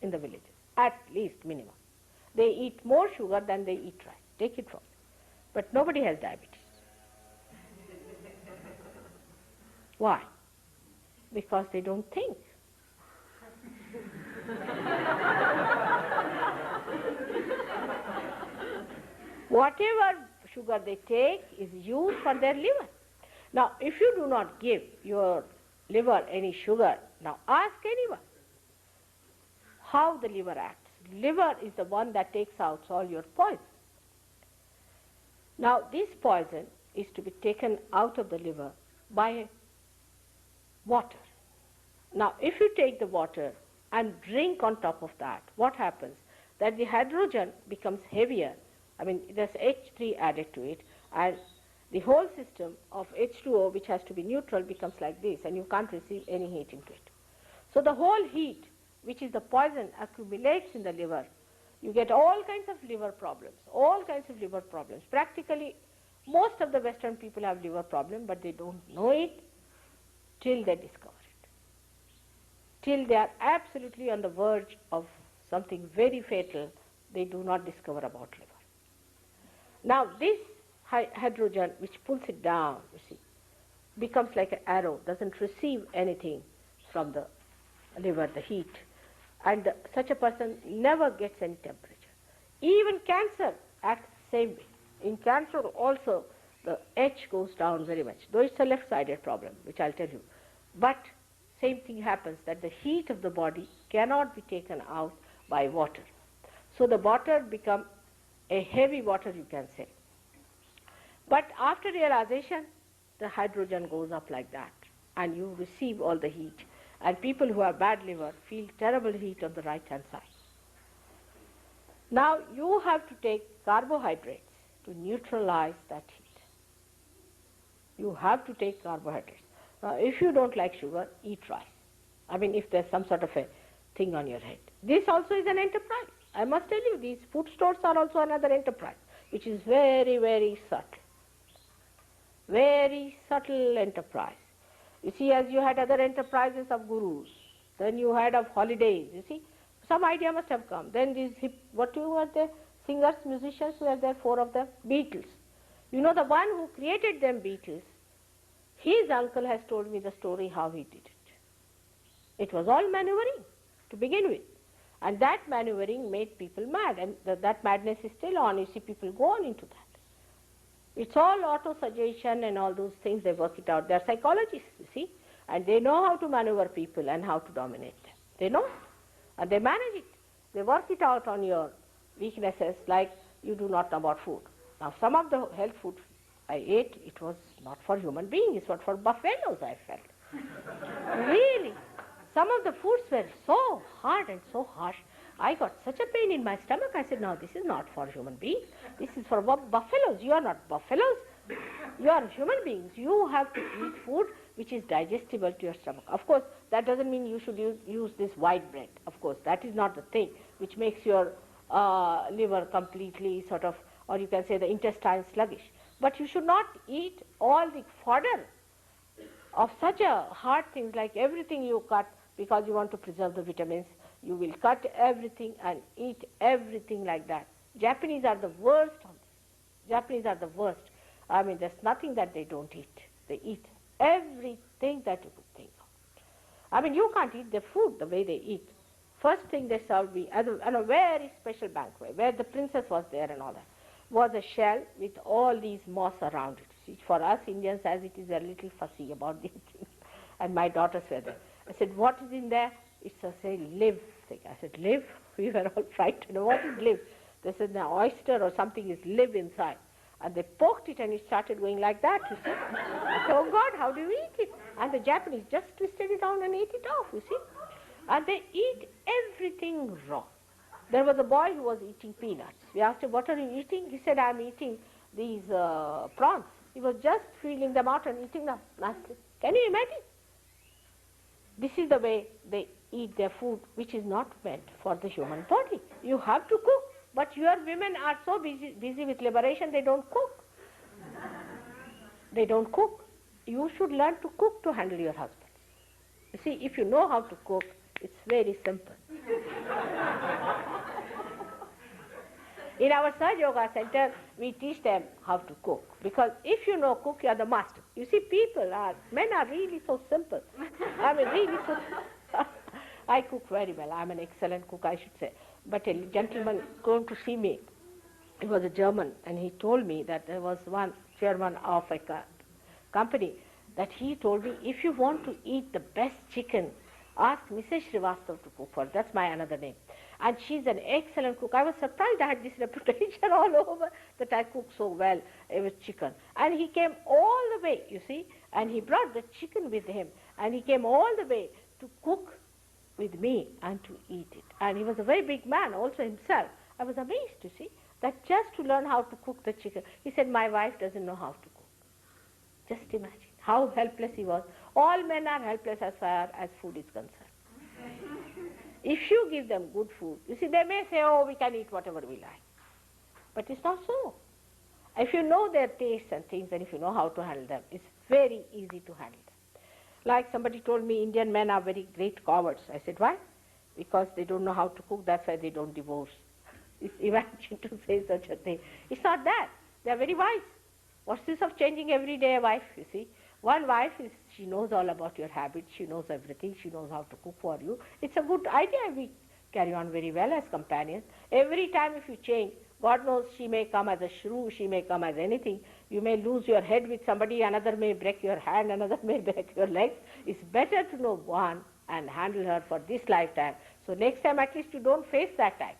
in the villages, at least minimum. They eat more sugar than they eat rice. Take it from me. But nobody has diabetes. Why? Because they don't think. Whatever sugar they take is used for their liver. Now, if you do not give your liver any sugar, now ask anyone how the liver acts. Liver is the one that takes out all your poison. Now, this poison is to be taken out of the liver by water. Now, if you take the water and drink on top of that, what happens? That the hydrogen becomes heavier. I mean, there's H3 added to it, and the whole system of H2O, which has to be neutral, becomes like this, and you can't receive any heat into it. So the whole heat, which is the poison, accumulates in the liver. You get all kinds of liver problems, Practically, most of the Western people have liver problems, but they don't know it till they discover it. Till they are absolutely on the verge of something very fatal, they do not discover about liver. Now this hydrogen, which pulls it down, you see, becomes like an arrow, doesn't receive anything from the liver, the heat. And such a person never gets any temperature. Even cancer acts the same way. In cancer also the H goes down very much, though it's a left-sided problem, which I'll tell you. But same thing happens, that the heat of the body cannot be taken out by water. So the water becomes a heavy water, you can say. But after realization, the hydrogen goes up like that, and you receive all the heat. And people who have bad liver feel terrible heat on the right-hand side. Now you have to take carbohydrates to neutralize that heat. You have to take carbohydrates. Now if you don't like sugar, eat rice. I mean, if there's some sort of a thing on your head. This also is an enterprise. I must tell you, these food stores are also another enterprise, which is very, very subtle. Very subtle enterprise. You see, as you had other enterprises of gurus, then you had of holidays, you see, some idea must have come. Then these what you were there, singers, musicians were there, 4 of them, Beatles. You know, the one who created them, Beatles, his uncle has told me the story how he did it. It was all maneuvering to begin with. And that maneuvering made people mad, and that madness is still on. You see, people go on into that. It's all auto-suggestion and all those things, they work it out. They're psychologists, you see, and they know how to maneuver people and how to dominate them. They know it, and they manage it. They work it out on your weaknesses, like you do not know about food. Now, some of the health food I ate, it was not for human beings, it was for buffaloes, I felt. Really. Some of the foods were so hard and so harsh. I got such a pain in my stomach. I said, no, this is not for human beings. This is for buffaloes. You are not buffaloes. You are human beings. You have to eat food which is digestible to your stomach. Of course, that doesn't mean you should use this white bread. Of course, that is not the thing which makes your liver completely sort of, or you can say the intestine sluggish. But you should not eat all the fodder of such a hard things like everything you cut because you want to preserve the vitamins. You will cut everything and eat everything like that. Japanese are the worst on this. Japanese are the worst. I mean, there's nothing that they don't eat. They eat everything that you could think of. I mean, you can't eat their food the way they eat. First thing they served me at a very special banquet where the princess was there and all that, was a shell with all these moss around it. See, for us Indians, as it is a little fussy about these things, and my daughters were there. I said, what is in there? It's a say live thing. I said, live? We were all frightened. What is live? They said, the oyster or something is live inside. And they poked it and it started going like that, you see. I said, oh God, how do you eat it? And the Japanese just twisted it down and ate it off, you see. And they eat everything raw. There was a boy who was eating peanuts. We asked him, what are you eating? He said, I'm eating these prawns. He was just feeling them out and eating them nicely. Can you imagine? This is the way they eat their food, which is not meant for the human body. You have to cook. But your women are so busy with liberation, they don't cook. They don't cook. You should learn to cook to handle your husbands. You see, if you know how to cook, it's very simple. In our Saj Yoga Center, we teach them how to cook. Because if you know cook, you are the master. You see, men are really so simple. I mean, really so I cook very well. I'm an excellent cook, I should say. But a gentleman came to see me. He was a German, and he told me that there was one chairman of a company that he told me, if you want to eat the best chicken, ask Mrs. Srivastav to cook for it. That's my another name. And she's an excellent cook. I was surprised I had this reputation all over that I cook so well with chicken. And he came all the way, you see, and he brought the chicken with him. And he came all the way to cook with me and to eat it. And he was a very big man also himself. I was amazed to see that just to learn how to cook the chicken. He said, my wife doesn't know how to cook. Just imagine how helpless he was. All men are helpless as far as food is concerned. If you give them good food, you see, they may say, oh, we can eat whatever we like. But it's not so. If you know their tastes and things, and if you know how to handle them, it's very easy to handle them. Like somebody told me, Indian men are very great cowards. I said, why? Because they don't know how to cook, that's why they don't divorce. Imagine to say such a thing. It's not that. They are very wise. What's this of changing every day a wife, you see? One wife, she knows all about your habits, she knows everything, she knows how to cook for you. It's a good idea. We carry on very well as companions. Every time if you change, God knows she may come as a shrew, she may come as anything. You may lose your head with somebody, another may break your hand, another may break your legs. It's better to know one and handle her for this lifetime. So next time at least you don't face that time.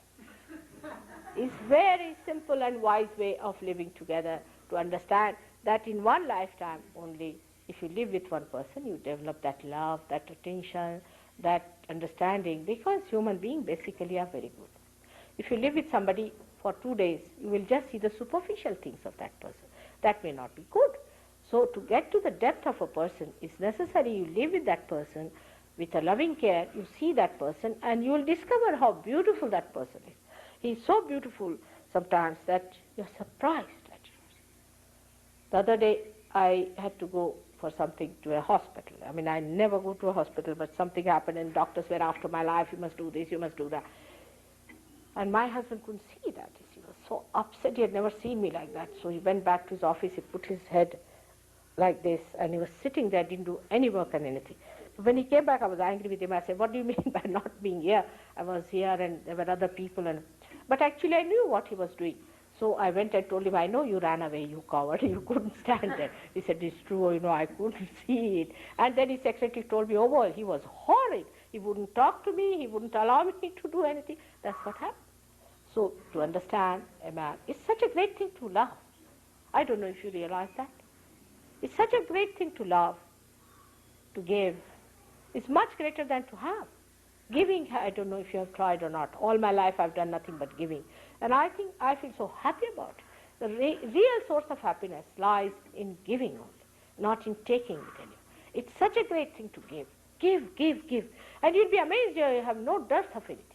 It's very simple and wise way of living together to understand that in one lifetime only, if you live with one person, you develop that love, that attention, that understanding, because human beings basically are very good. If you live with somebody for 2 days, you will just see the superficial things of that person. That may not be good. So to get to the depth of a person, it's necessary you live with that person with a loving care, you see that person, and you will discover how beautiful that person is. He is so beautiful sometimes that you're surprised at him. The other day, I had to go for something to a hospital. I mean, I never go to a hospital, but something happened and doctors were after my life, you must do this, you must do that. And my husband couldn't see that. He was so upset, he had never seen me like that. So he went back to his office, he put his head like this, and he was sitting there, didn't do any work and anything. When he came back, I was angry with him. I said, what do you mean by not being here? I was here and there were other people. But actually I knew what he was doing. So I went and told him, I know you ran away, you coward, you couldn't stand there. He said, it's true, I couldn't see it. And then his secretary told me, oh boy, he was horrid. He wouldn't talk to me, he wouldn't allow me to do anything. That's what happened. So to understand a man, it's such a great thing to love. I don't know if you realize that. It's such a great thing to love, to give. It's much greater than to have. Giving, I don't know if you have tried or not. All my life I've done nothing but giving. And I think I feel so happy about it. The real source of happiness lies in giving only, not in taking it anymore. It's such a great thing to give. Give, give, give. And you'll be amazed you have no dearth of anything.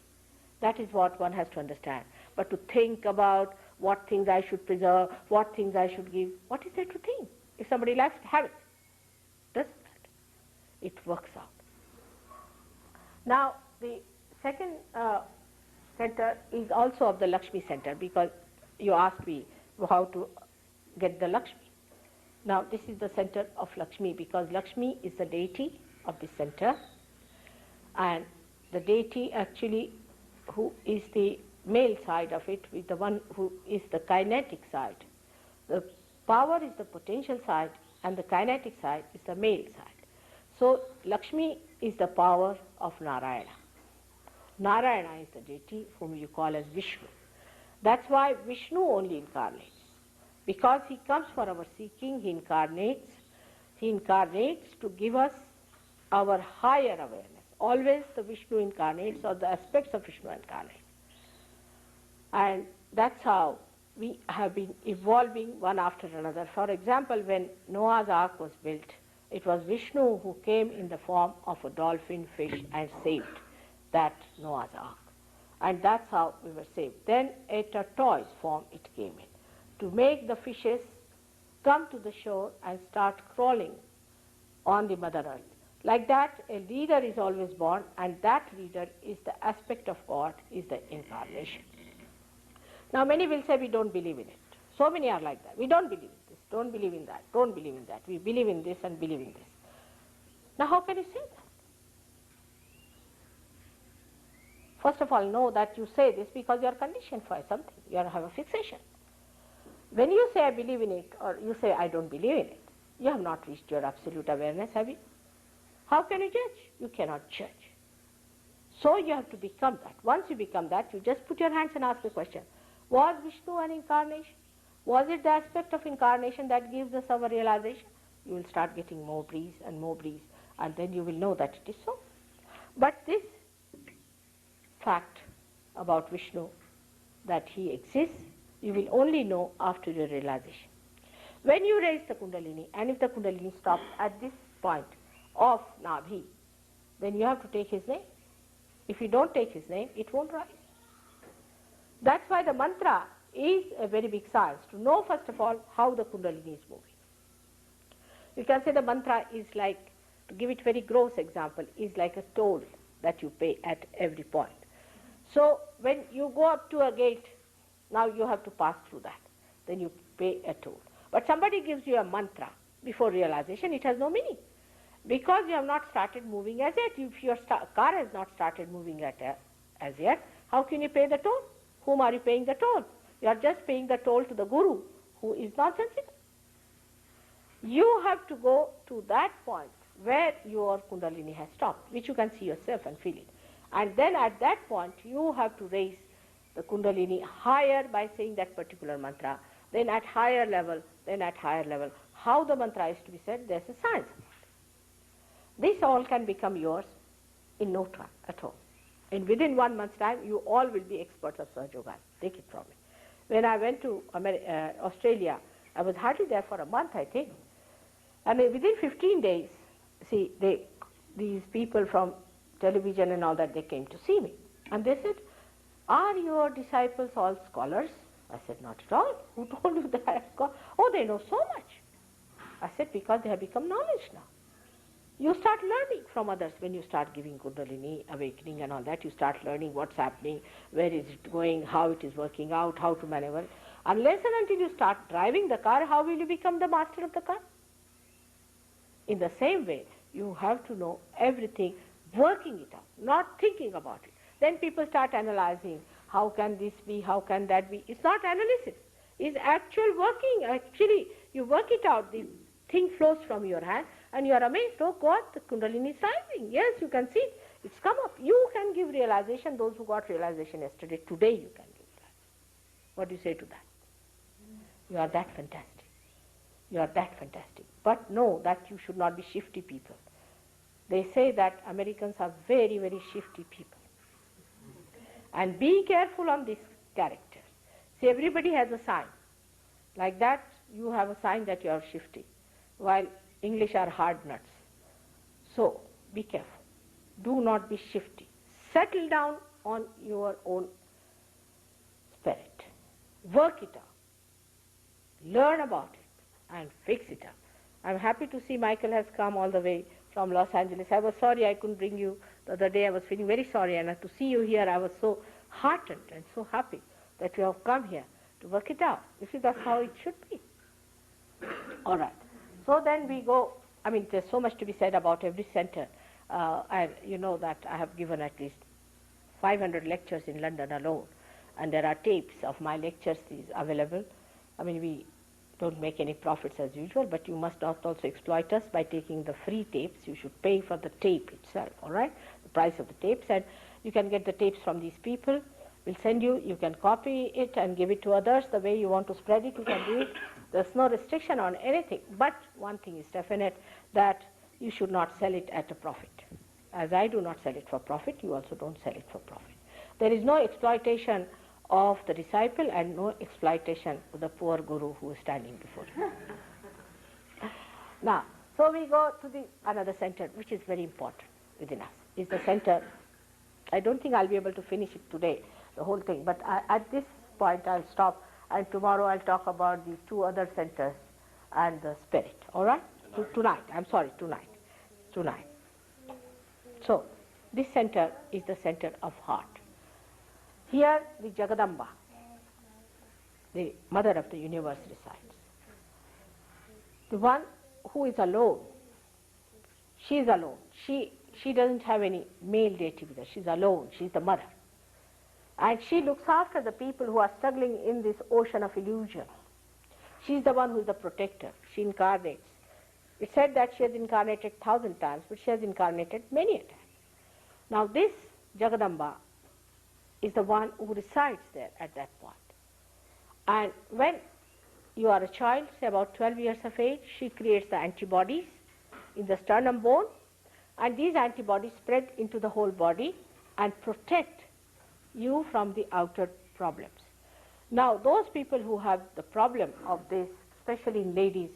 That is what one has to understand. But to think about what things I should preserve, what things I should give, what is there to think? If somebody likes to have it, doesn't matter. It works out. Now, the second center is also of the Lakshmi center, because you asked me how to get the Lakshmi. Now, this is the center of Lakshmi, because Lakshmi is the deity of the center, and the deity actually who is the male side of it with the one who is the kinetic side. The power is the potential side and the kinetic side is the male side. So Lakshmi is the power of Narayana. Narayana is the deity whom you call as Vishnu. That's why Vishnu only incarnates. Because he comes for our seeking, he incarnates. He incarnates to give us our higher awareness. Always the Vishnu incarnates, or the aspects of Vishnu incarnate. And that's how we have been evolving one after another. For example, when Noah's Ark was built, it was Vishnu who came in the form of a dolphin fish and saved that Noah's Ark. And that's how we were saved. Then a tortoise form it came in, to make the fishes come to the shore and start crawling on the Mother Earth. Like that, a leader is always born, and that leader is the aspect of God, is the incarnation. Now many will say we don't believe in it. So many are like that. We don't believe in this, don't believe in that, don't believe in that. We believe in this and believe in this. Now how can you say that? First of all, know that you say this because you are conditioned for something. You have a fixation. When you say I believe in it, or you say I don't believe in it, you have not reached your absolute awareness, have you? How can you judge? You cannot judge. So you have to become that. Once you become that, you just put your hands and ask the question, was Vishnu an incarnation? Was it the aspect of incarnation that gives us our realization? You will start getting more breeze, and then you will know that it is so. But this fact about Vishnu, that he exists, you will only know after your realization. When you raise the Kundalini, and if the Kundalini stops at this point of Nabhi, then you have to take his name. If you don't take his name, it won't rise. That's why the mantra is a very big science, to know first of all how the Kundalini is moving. You can say the mantra is like, to give it very gross example, is like a toll that you pay at every point. So when you go up to a gate, now you have to pass through that. Then you pay a toll. But somebody gives you a mantra before realization, it has no meaning. Because you have not started moving as yet. If your car has not started moving as yet, how can you pay the toll? Whom are you paying the toll? You are just paying the toll to the guru, who is not sensitive. You have to go to that point where your Kundalini has stopped, which you can see yourself and feel it. And then at that point, you have to raise the Kundalini higher by saying that particular mantra, then at higher level, then at higher level. How the mantra is to be said, there's a science. This all can become yours in no time at all. And within 1 month's time, you all will be experts of Sahajoga. Take it from me. When I went to Australia, I was hardly there for a month, I think. And within 15 days, see, these people from television and all that, they came to see me. And they said, are your disciples all scholars? I said, not at all. Who told you that? Oh, they know so much. I said, because they have become knowledge now. You start learning from others when you start giving Kundalini, awakening and all that. You start learning what's happening, where is it going, how it is working out, how to maneuver. Unless and until you start driving the car, how will you become the master of the car? In the same way, you have to know everything, working it out, not thinking about it. Then people start analyzing, how can this be, how can that be. It's not analysis, it's actual working. Actually, you work it out, the thing flows from your hand, and you are amazed, oh God, the Kundalini is rising. Yes, you can see it. It's come up. You can give realization. Those who got realization yesterday, today you can give realization. What do you say to that? You are that fantastic. You are that fantastic. But know that you should not be shifty people. They say that Americans are very, very shifty people. And be careful on this character. See, everybody has a sign. Like that, you have a sign that you are shifty. While English are hard nuts. So be careful. Do not be shifty. Settle down on your own spirit. Work it out. Learn about it and fix it up. I'm happy to see Michael has come all the way from Los Angeles. I was sorry I couldn't bring you the other day. I was feeling very sorry, and to see you here I was so heartened and so happy that you have come here to work it out. You see, that's how it should be. All right. So then we go. I mean, there's so much to be said about every center. You know that I have given at least 500 lectures in London alone, and there are tapes of my lectures available. I mean, we don't make any profits as usual, but you must not also exploit us by taking the free tapes. You should pay for the tape itself, all right, the price of the tapes, and you can get the tapes from these people. We'll send you, you can copy it and give it to others the way you want to spread it, you can do it. There's no restriction on anything, but one thing is definite, that you should not sell it at a profit. As I do not sell it for profit, you also don't sell it for profit. There is no exploitation of the disciple and no exploitation of the poor guru who is standing before you. Now, so we go to another center which is very important within us, is the center. I don't think I'll be able to finish it today, the whole thing, but at this point I'll stop, and tomorrow I'll talk about these two other centers and the spirit, all right? Tonight. So, this center is the center of heart. Here the Jagadamba, the mother of the universe, resides. The one who is alone, she is alone. She doesn't have any male deity with her. She's alone. She's the mother. And she looks after the people who are struggling in this ocean of illusion. She's the one who is the protector. She incarnates. It's said that she has incarnated 1,000 times, but she has incarnated many a time. Now this Jagadamba is the one who resides there at that point. And when you are a child, say about 12 years of age, she creates the antibodies in the sternum bone, and these antibodies spread into the whole body and protect you from the outer problems. Now, those people who have the problem of this, especially in ladies,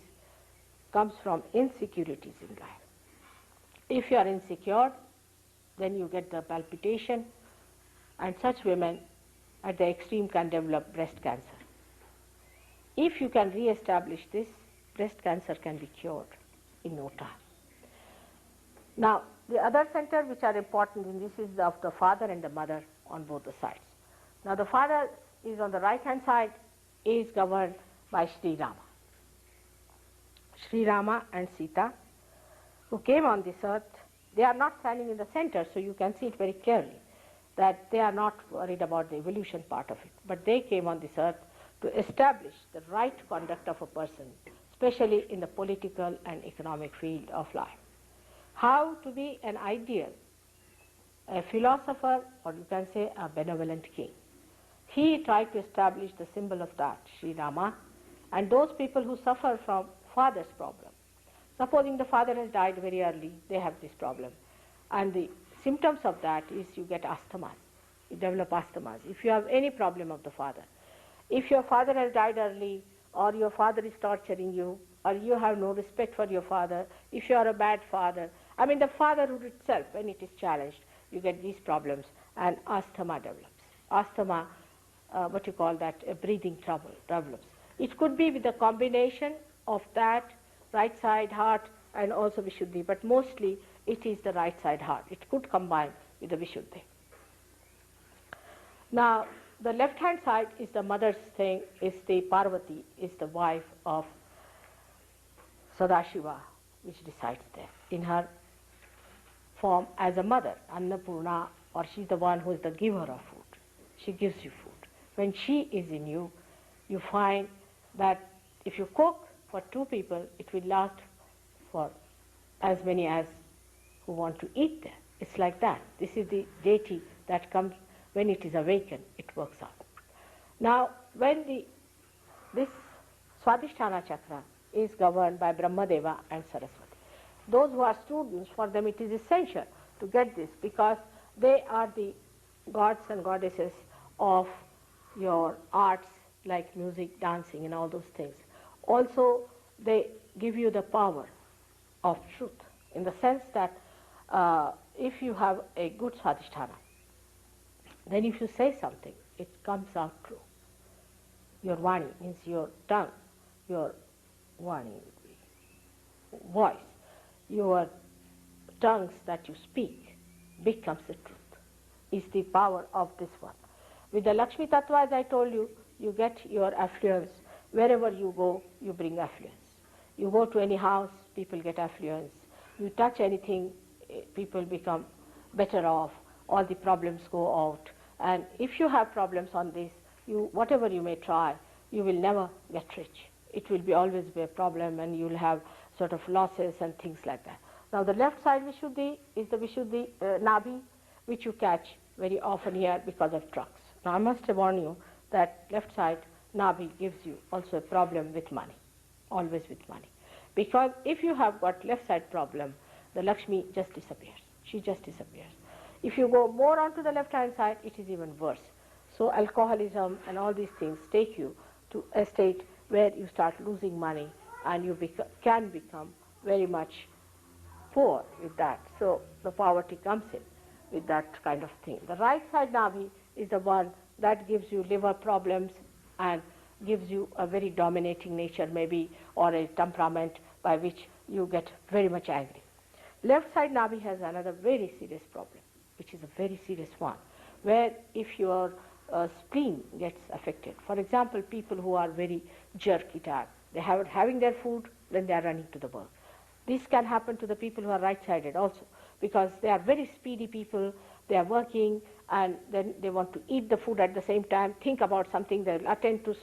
comes from insecurities in life. If you are insecure, then you get the palpitation, and such women at the extreme can develop breast cancer. If you can re-establish this, breast cancer can be cured in no time. Now, the other centers which are important in this is of the father and the mother on both the sides. Now, the father is on the right-hand side, is governed by Sri Rama. Sri Rama and Sita, who came on this earth, they are not standing in the center, so you can see it very clearly that they are not worried about the evolution part of it, but they came on this earth to establish the right conduct of a person, especially in the political and economic field of life. How to be an ideal, a philosopher, or you can say a benevolent king. He tried to establish the symbol of that, Sri Rama, and those people who suffer from father's problem. Supposing the father has died very early, they have this problem. And the symptoms of that is you get asthmas. You develop asthmas. If you have any problem of the father, if your father has died early, or your father is torturing you, or you have no respect for your father, if you are a bad father, I mean the fatherhood itself, when it is challenged, you get these problems, and asthma develops. Asthma, what you call that, a breathing trouble develops. It could be with a combination of that, right side heart, and also Vishuddhi, but mostly it is the right side heart. It could combine with the Vishuddhi. Now, the left-hand side is the mother's thing, is the Parvati, is the wife of Sadashiva, which resides there in her form as a mother, Annapurna, or she's the one who is the giver of food. She gives you food. When she is in you, you find that if you cook for 2 people, it will last for as many as who want to eat there. It's like that. This is the deity that comes when it is awakened, it works out. Now, when this Swadhisthana chakra is governed by Brahmadeva and Saraswati. Those who are students, for them it is essential to get this, because they are the gods and goddesses of your arts like music, dancing and all those things. Also, they give you the power of truth, in the sense that if you have a good Swadhisthana, then if you say something, it comes out true. Your Vani means your tongue, your Vani would be voice, your tongues that you speak becomes the truth, is the power of this one. With the Lakshmi Tattva, as I told you, you get your affluence. Wherever you go, you bring affluence. You go to any house, people get affluence. You touch anything, people become better off. All the problems go out. And if you have problems on this, whatever you may try, you will never get rich. It will always be a problem, and you will have sort of losses and things like that. Now the left side Vishuddhi is the Vishuddhi Nabhi, which you catch very often here because of trucks. Now I must warn you that left side Nabhi gives you also a problem with money, always with money. Because if you have got left side problem, the Lakshmi just disappears. She just disappears. If you go more onto the left hand side, it is even worse. So alcoholism and all these things take you to a state where you start losing money, and you can become very much poor with that. So the poverty comes in with that kind of thing. The right side Nabhi is the one that gives you liver problems and gives you a very dominating nature maybe, or a temperament by which you get very much angry. Left side Nabhi has another very serious problem, which is a very serious one, where if your spleen gets affected, for example, people who are very jerky type, they have having their food, then they are running to the work. This can happen to the people who are right-sided also, because they are very speedy people, they are working, and then they want to eat the food at the same time, think about something, they will attend to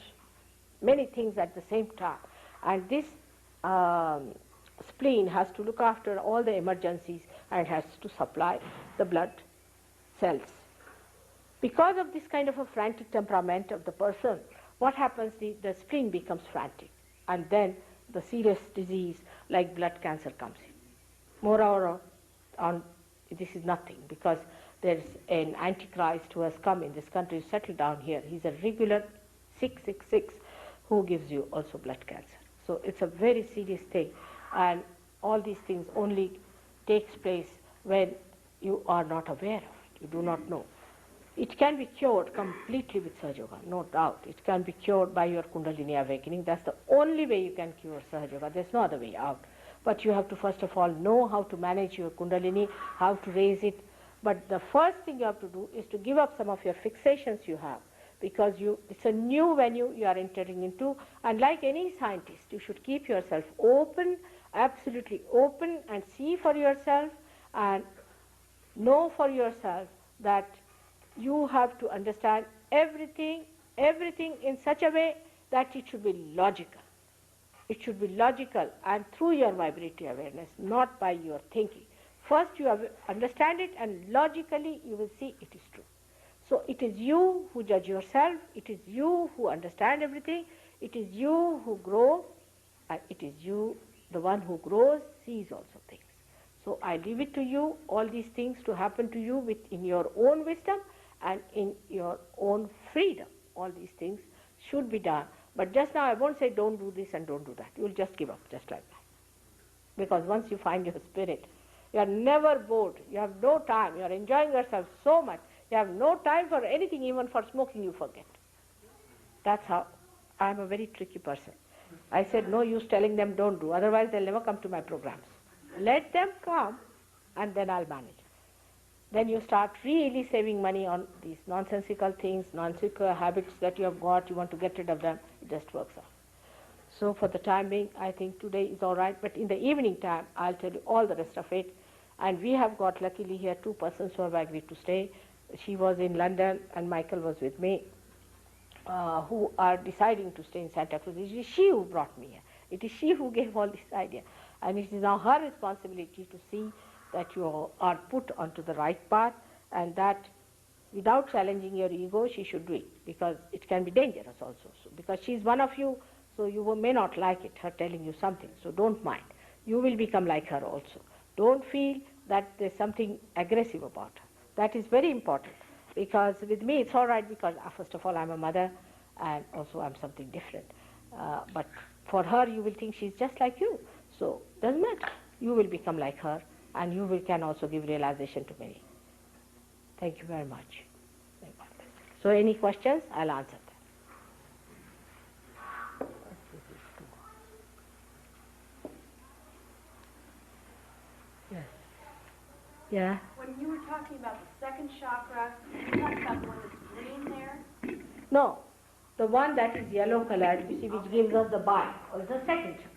many things at the same time. And this spleen has to look after all the emergencies and has to supply the blood cells. Because of this kind of a frantic temperament of the person, what happens, the spleen becomes frantic, and then the serious disease like blood cancer comes in. Moreover, this is nothing, because there is an antichrist who has come in this country, settled down here. He's a regular 666 who gives you also blood cancer. So it's a very serious thing, and all these things only takes place when you are not aware of it, you do not know. It can be cured completely with Sahaja Yoga, no doubt. It can be cured by your Kundalini awakening. That's the only way you can cure Sahaja Yoga. There's no other way out. But you have to first of all know how to manage your Kundalini, how to raise it. But the first thing you have to do is to give up some of your fixations you have, because it's a new venue you are entering into, and like any scientist, you should keep yourself open, absolutely open, and see for yourself and know for yourself that you have to understand everything in such a way that it should be logical. It should be logical, and through your vibratory awareness, not by your thinking. First you understand it, and logically you will see it is true. So it is you who judge yourself, it is you who understand everything, it is you who grow, and it is you, the one who grows, sees also things. So I leave it to you, all these things to happen to you in your own wisdom and in your own freedom. All these things should be done. But just now I won't say don't do this and don't do that. You will just give up, just like that. Because once you find your spirit, you are never bored. You have no time. You are enjoying yourself so much. You have no time for anything, even for smoking you forget. That's how. I am a very tricky person. I said no use telling them don't do, otherwise they'll never come to my programs. Let them come, and then I'll manage. Then you start really saving money on these nonsensical things, nonsensical habits that you have got, you want to get rid of them, it just works out. So for the time being, I think today is all right, but in the evening time, I'll tell you all the rest of it. And we have got luckily here 2 persons who have agreed to stay. She was in London and Michael was with me, who are deciding to stay in Santa Cruz. It is she who brought me here. It is she who gave all this idea. And it is now her responsibility to see that you are put onto the right path, and that without challenging your ego, she should do it, because it can be dangerous also. So, because she is one of you, so you may not like it, her telling you something, so don't mind. You will become like her also. Don't feel that there's something aggressive about her. That is very important, because with me it's all right, because first of all I'm a mother, and also I'm something different. But for her you will think she's just like you, so doesn't matter. You will become like her, and you can also give realization to many. Thank you very much. So any questions? I'll answer them. Yes. Yeah. When you were talking about the second chakra, you talked about the one that's green there? No, the one that is yellow colored, you see, which gives us the bite, or the second chakra.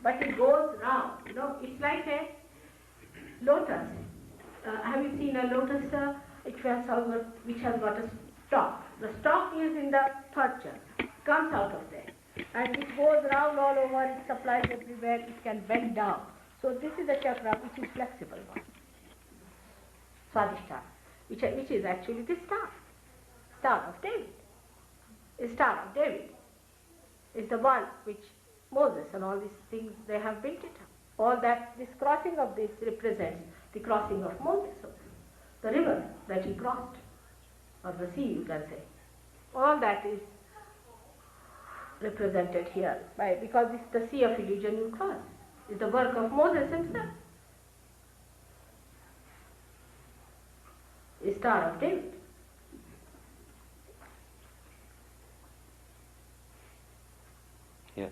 But it goes round, you know, it's like a lotus. Have you seen a lotus which has got a stalk? The stalk is in the third chakra, comes out of there. And it goes round all over, it supplies everywhere, it can bend down. So this is the chakra which is flexible one. Swadhisthana, which is actually the Star of David. The Star of David is the one which Moses and all these things, they have built it up. All that, this crossing of this represents the crossing of Moses, the river that he crossed, or the sea you can say. All that is represented here because it's the sea of illusion you cross. It's the work of Moses himself. The Star of David. Yes.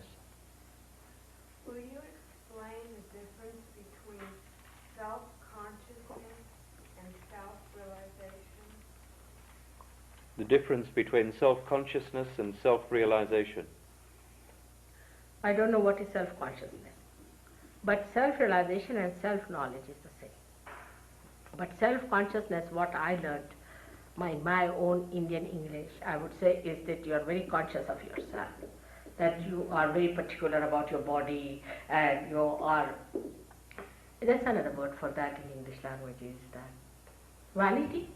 Will you explain the difference between self-consciousness and self-realization? The difference between self-consciousness and self-realization. I don't know what is self-consciousness, but self-realization and self-knowledge is the same. But self-consciousness, what I learned, my own Indian English, I would say, is that you are very conscious of yourself, that you are very particular about your body, and you are, there's another word for that in English language, is that vanity?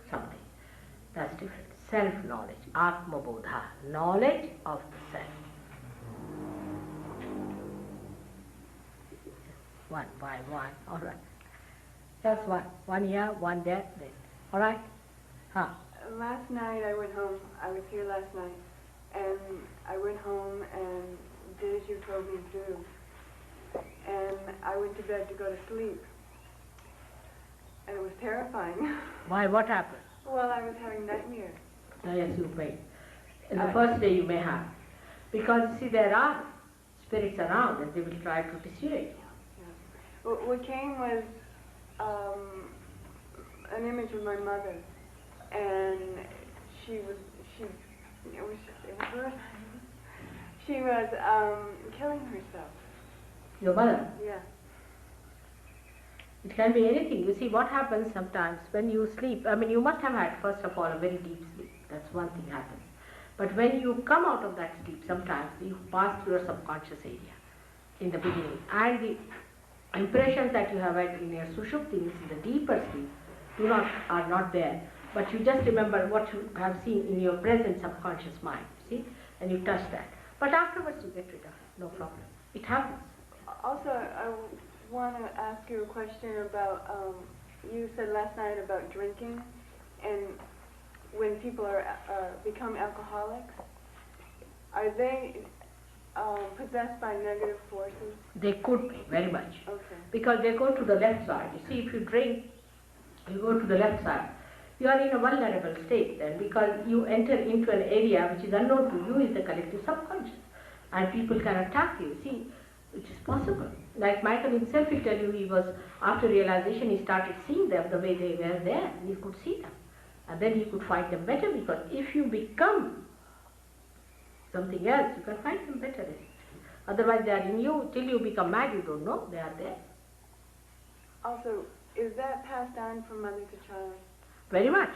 Something. That's different. Self-knowledge, Atma Bodha, knowledge of the self. One by one, all right. Just one here, one there, then. All right? Huh? Last night I went home. I was here last night, and I went home and did as you told me to do. And I went to bed to go to sleep, and it was terrifying. Why? What happened? Well, I was having nightmares. Yes, you may. In the first day you may have. Because, see, there are spirits around and they will try to dissuade you. Yeah. What came was an image of my mother, and it was killing herself. Your mother? Yeah. It can be anything. You see, what happens sometimes when you sleep, I mean, you must have had, first of all, a very deep sleep. That's one thing happens. But when you come out of that sleep, sometimes you pass through your subconscious area in the beginning. And the impressions that you have had in your sushupti, in the deeper sleep, are not there. But you just remember what you have seen in your present subconscious mind, see? And you touch that. But afterwards you get rid of it, no problem. It happens. Also, I want to ask you a question about, you said last night about drinking, and when people become alcoholics, are they possessed by negative forces? They could be, very much. Okay. Because they go to the left side. You see, if you drink, you go to the left side. You are in a vulnerable state then, because you enter into an area which is unknown to you, is the collective subconscious. And people can attack you. See, it is possible. Like Michael himself will tell you, he was, after realization, he started seeing them the way they were there, and he could see them. And then he could fight them better, because if you become something else, you can fight them better. Otherwise they are in you, till you become mad, you don't know they are there. Also, is that passed on from mother to child? Very much.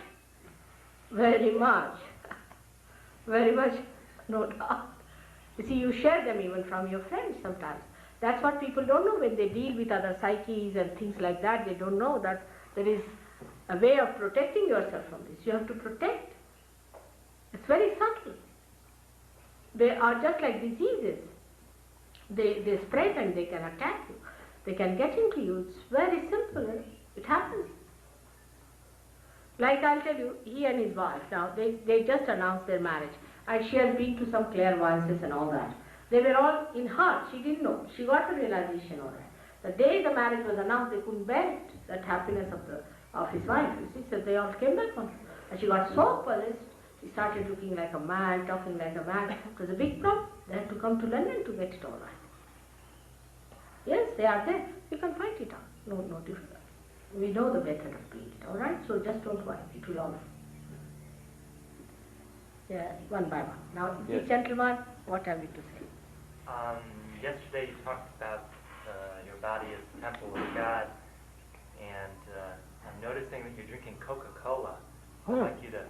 Very much. Very much, no doubt. You see, you share them even from your friends sometimes. That's what people don't know when they deal with other psyches and things like that. They don't know that there is a way of protecting yourself from this. You have to protect. It's very subtle. They are just like diseases. They spread and they can attack you. They can get into you. It's very simple. It happens. Like I'll tell you, he and his wife, now they just announced their marriage. And she has been to some clairvoyances and all that. They were all in her. She didn't know. She got the realization all right. The day the marriage was announced, they couldn't bear it, that happiness of his wife. You see, so they all came back on her. And she got so possessed, she started looking like a man, talking like a man. It was a big problem. They had to come to London to get it all right. Yes, they are there. We can fight it out. No difference. We know the method of doing it, all right? So just don't worry. It will all. Yeah, one by one. Now, Yes. this gentleman, what have you to say? Yesterday you talked about your body as the temple of God, and I'm noticing that you're drinking Coca-Cola. I'd like you to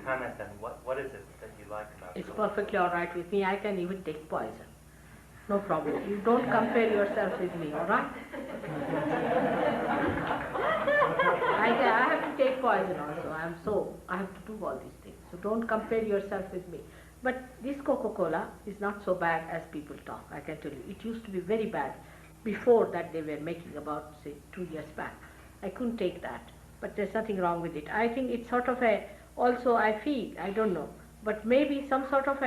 comment on what is it that you like about It's Coca-Cola? perfectly all right with me. I can even take poison. No problem. You don't compare yourself with me, all right? I have to take poison also. I have to do all these things. So don't compare yourself with me. But this Coca-Cola is not so bad as people talk, I can tell you. It used to be very bad before that they were making about, say, 2 years back. I couldn't take that. But there's nothing wrong with it. I think it's sort of also I feel, I don't know, but maybe some sort of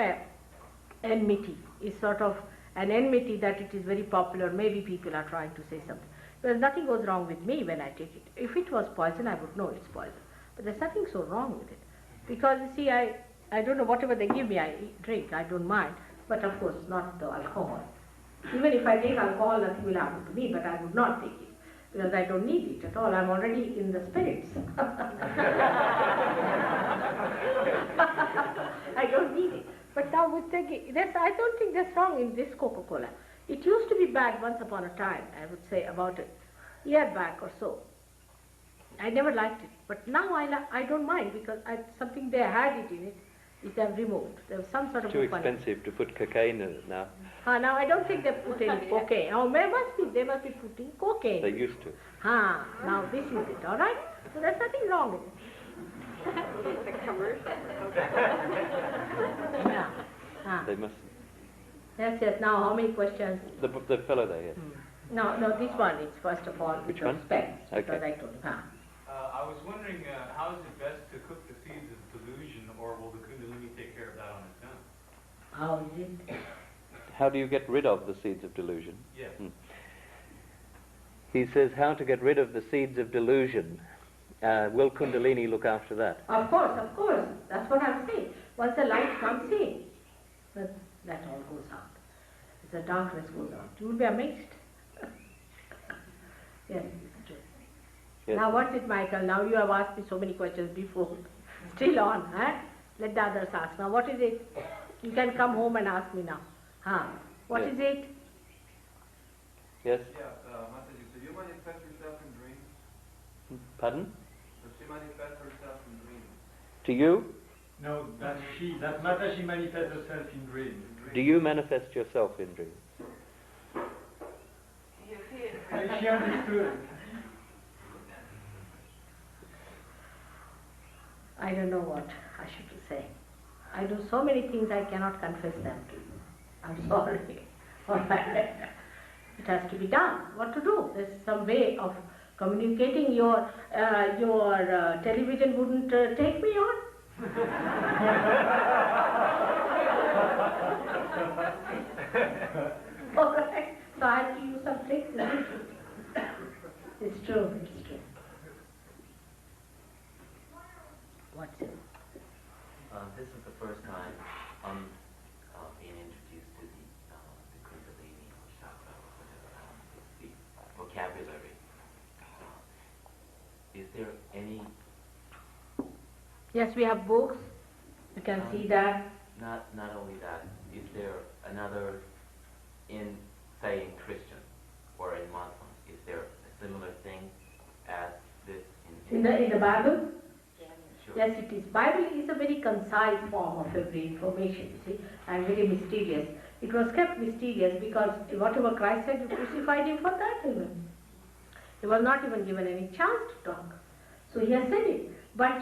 enmity is sort of an enmity that it is very popular. Maybe people are trying to say something. Because nothing goes wrong with me when I take it. If it was poison, I would know it's poison. But there's nothing so wrong with it. Because you see, I don't know, whatever they give me, I drink. I don't mind. But of course, not the alcohol. Even if I take alcohol, nothing will happen to me, but I would not take it. Because I don't need it at all. I'm already in the spirits. I don't need it. But now with taking, I don't think that's wrong in this Coca-Cola. It used to be bad once upon a time, I would say about a year back or so. I never liked it. But now I don't mind because something they had it in it, they have removed. There was some sort of Too expensive to put cocaine in it now. Now I don't think they put any cocaine. Oh, they must be putting cocaine. They used to. Now this is it, all right? So there's nothing wrong with it. The commercial. Yeah. They must. Yes. Now how many questions? The fellow there, yes. No, this one is first of all with Which one? specs. Because Okay. I told you. I was wondering, how is it best to cook the seeds of delusion, or will the Kundalini take care of that on its own? How is it? How do you get rid of the seeds of delusion? Yes. He says how to get rid of the seeds of delusion. Will Kundalini look after that? Of course. That's what I'm saying. Once the light comes in, that all goes out. The darkness goes out. You will be amazed. Yes, it's true. Yes. Now what's it, Michael? Now you have asked me so many questions before. Still on, huh? Let the others ask. Now what is it? You can come home and ask me now. What Yes. is it? Yes? Yeah, Mataji, so you manifest yourself in dreams? Pardon? Does she manifest herself in dreams? To you? No, that Mataji manifests herself in dreams. Do you manifest yourself in dreams? She understood. I don't know what I should say. I do so many things I cannot confess them to you. I'm sorry. It has to be done. What to do? There's some way of communicating. Your television wouldn't take me on. All right. So I have to use some tricks. It's true. What's it? This is the first time I'm being introduced to the Kundalini or chakra or whatever, the vocabulary. Is there any... Yes, we have books. You can see that. Not only that, is there another, say in Christian or in Muslim, is there a similar thing as this In the Bible? Sure. Yes, it is. Bible is a very concise form of every information, you see, and very mysterious. It was kept mysterious because whatever Christ said, you crucified him for that even. He was not even given any chance to talk. So he has said it. But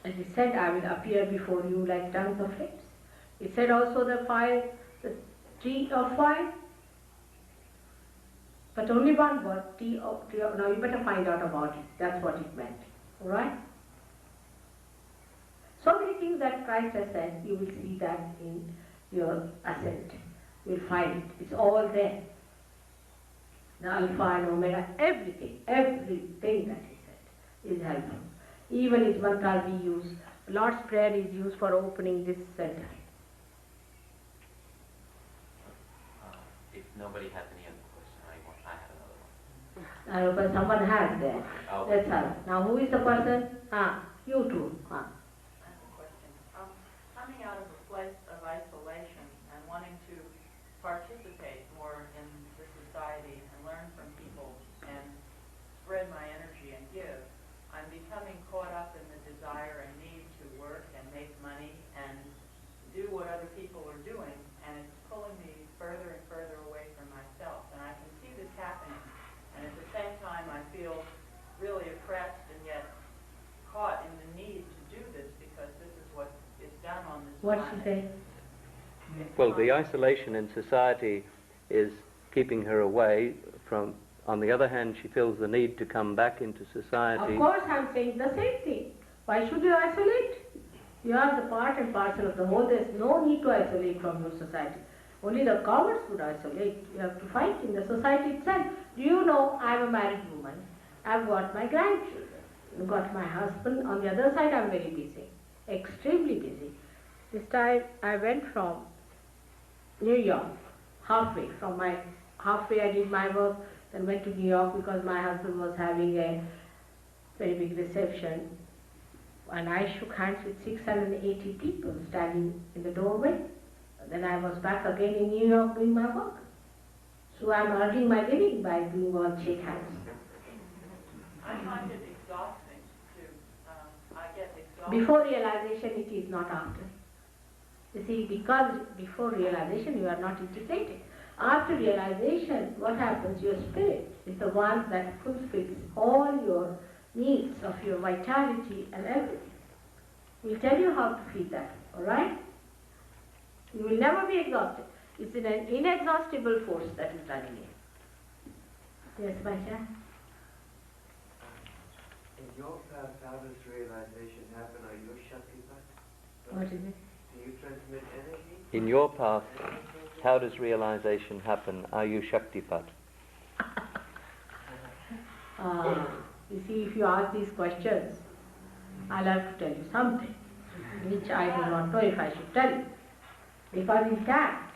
as he said, I will appear before you like tongues of flames. He said also the tree of fire. But only one word, tree of, now you better find out about it. That's what it meant. Alright? So many things that Christ has said, you will see that in your ascent. You will find it. It's all there. the alpha and omega, everything that he said is helpful. Even his mantras we use, Lord's Prayer is used for opening this center. If nobody has any other question, I have another one. I hope someone has there. Oh. That's all. Now who is the person? You two. I have a question. Coming out of a place of isolation and wanting to participate more in the society and learn from people and spread my energy and give, I'm becoming caught up in the desire and need to work and make money and do what other people are doing, and it's pulling me further and further away from myself. And I can see this happening, and at the same time I feel really oppressed and yet caught in the need to do this because this is what is done on this What planet. she say? Well, the isolation in society is keeping her away from. On the other hand, she feels the need to come back into society. Of course, I'm saying the same thing. Why should you isolate? You are the part and parcel of the whole. There's no need to isolate from your society. Only the cowards would isolate. You have to fight in the society itself. Do you know, I'm a married woman. I've got my grandchildren. I've got my husband. On the other side, I'm very busy. Extremely busy. This time, I went from New York, halfway. Halfway I did my work, then went to New York because my husband was having a very big reception. And I shook hands with 680 people standing in the doorway. Then I was back again in New York doing my work. So I'm earning my living by doing all shake hands. I find it exhausting to, I get exhausted. Before realization, it is not after. You see, because before realization, you are not integrated. After realization, what happens? Your spirit is the one that fulfills all your needs of your vitality and everything. We'll tell you how to feed that, all right? You will never be exhausted. It's an inexhaustible force that is running you. Yes, Basha? In your path, how does realization happen? Are you a Shaktipat? What is it? Do you transmit energy? In your path, how does realization happen? Are you Shaktipat? You see, if you ask these questions, I'll have to tell you something, which I do not know if I should tell you. Because in fact,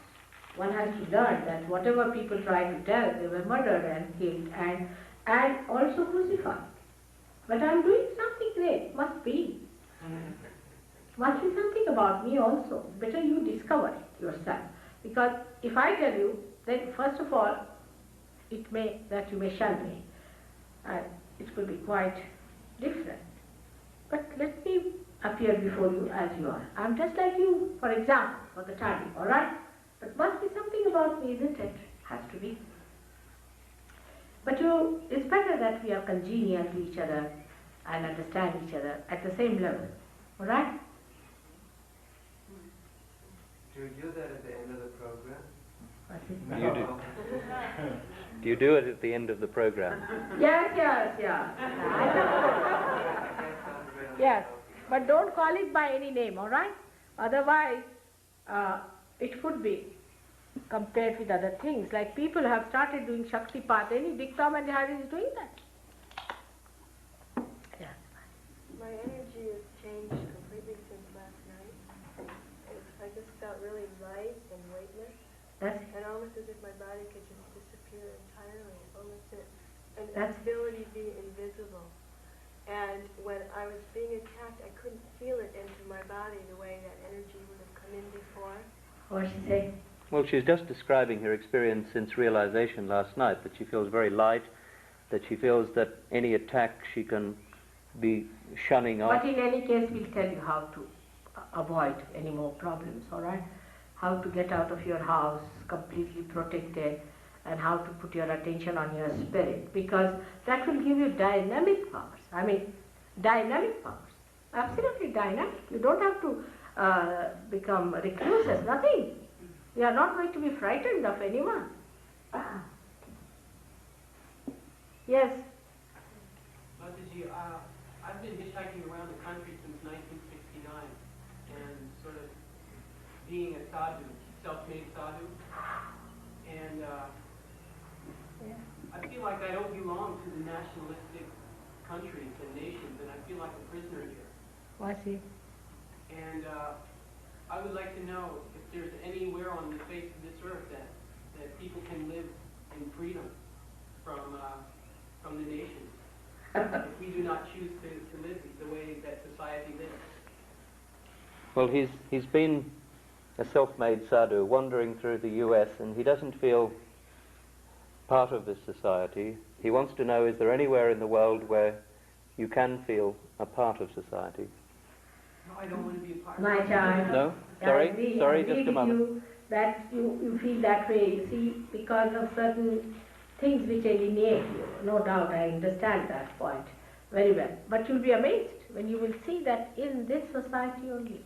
one has to learn that whatever people try to tell, they were murdered and killed and also crucified. But I'm doing something great, must be. Must be something about me also. Better you discover it yourself. Because if I tell you, then first of all, it may that you may shun me. And it could be quite different. But let me appear before you as you are. I'm just like you, for example, for the time, all right? But must be something about me, isn't it? Has to be. But it's better that we are congenial to each other and understand each other at the same level, all right? Do you do that at the end of the program? You do. Do you do it at the end of the program? Yes. Yes, but don't call it by any name, all right? Otherwise, it could be compared with other things. Like people have started doing Shaktipat. Any Big Tom and Harry is doing that. Yes. My energy has changed completely since last night. I just felt really light and weightless, and almost as if my body could just disappear entirely, almost an ability to be invisible. And when I was being attacked, I couldn't feel it into my body the way that energy would have come in before. What did she say? Well, she's just describing her experience since realization last night, that she feels very light, that she feels that any attack she can be shunning off. But in any case, we'll tell you how to avoid any more problems, all right? How to get out of your house completely protected, and how to put your attention on your spirit, because that will give you dynamic powers. I mean, dynamic powers. Absolutely dynamic. You don't have to become recluses, nothing. You are not going to be frightened of anyone. Yes? Mataji, I've been hitchhiking around the country since 1969 and sort of being a sadhu, self-made sadhu. And I feel like I don't belong to the nationalistic countries and nations, and I feel like a prisoner here. I see. And I would like to know if there's anywhere on the face of this earth that people can live in freedom from the nations, if we do not choose to live the way that society lives. Well, he's been a self-made sadhu wandering through the US, and he doesn't feel part of this society. He wants to know, is there anywhere in the world where you can feel a part of society? No, I don't want to be a part My of it. child. No? I Sorry? agree Just a with moment. you that you feel that way, you see, because of certain things which alienate you. No doubt, I understand that point very well. But you'll be amazed when you will see that in this society only,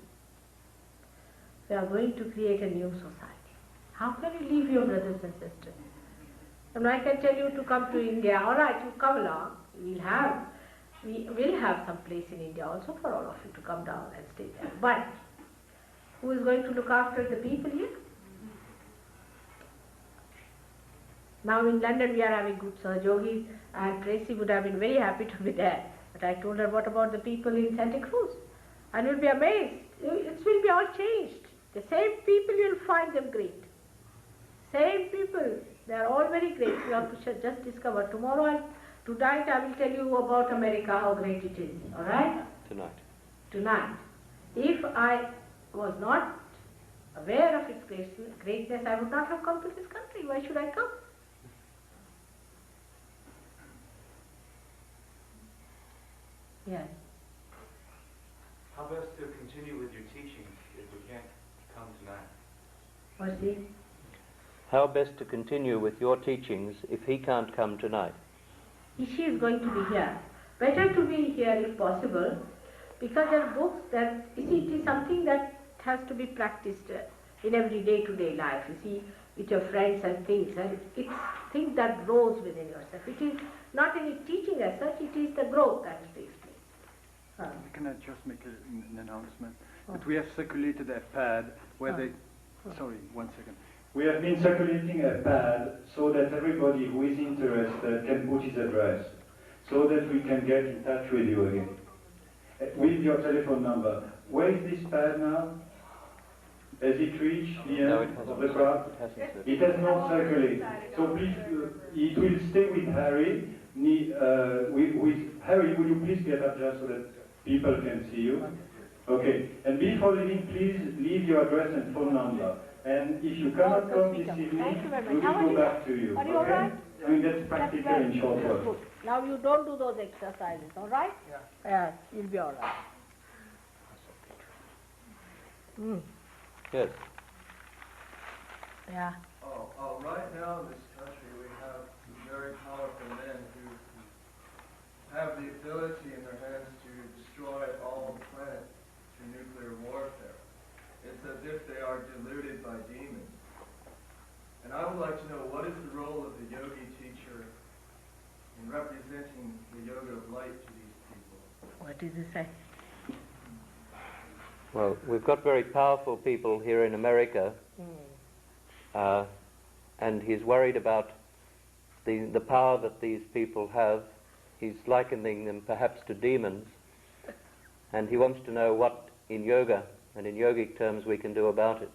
we are going to create a new society. How can you leave your brothers and sisters? And I can tell you to come to India. All right, you come along. We will have some place in India also for all of you to come down and stay there. But who is going to look after the people here? Now in London we are having good Yogi, and Tracy would have been very happy to be there. But I told her, what about the people in Santa Cruz? And you'll be amazed. It will be all changed. The same people, you'll find them great. Same people, they are all very great. You have to just discover. Tonight I will tell you about America, how great it is. All right? Tonight. If I was not aware of its greatness, I would not have come to this country. Why should I come? Yes. How best to continue with your teachings if we can't come tonight? What's it? How best to continue with your teachings if he can't come tonight? She is going to be here. Better to be here if possible, because there are books that, you see, it is something that has to be practiced in every day-to-day life, you see, with your friends and things, and it's things that grows within yourself. It is not any teaching as such, it is the growth that takes place. Can I just make an announcement? That we have circulated a pad where they... Sorry, 1 second. We have been circulating a pad so that everybody who is interested can put his address, so that we can get in touch with you again. With your telephone number. Where is this pad now? Has it reached the end of the crowd? It has not circulated. So please, it will stay with Harry. With Harry, will you please get up there so that people can see you? Okay. And before leaving, please leave your address and phone number. And if you cannot come this evening, we will go back to you. Are you all right? I mean, that's practical in short That's words. good. Now you don't do those exercises, all right? Yeah. You'll be all right. Yes. Yeah. Right now in this country we have very powerful men who have the ability in their hands to destroy all the planet through nuclear warfare. It's as if they are deluded by demons. And I would like to know, what is the role of the yogi teacher in representing the yoga of light to these people? What did you say? Well, we've got very powerful people here in America, and he's worried about the power that these people have. He's likening them perhaps to demons, and he wants to know what in yoga and in yogic terms we can do about it.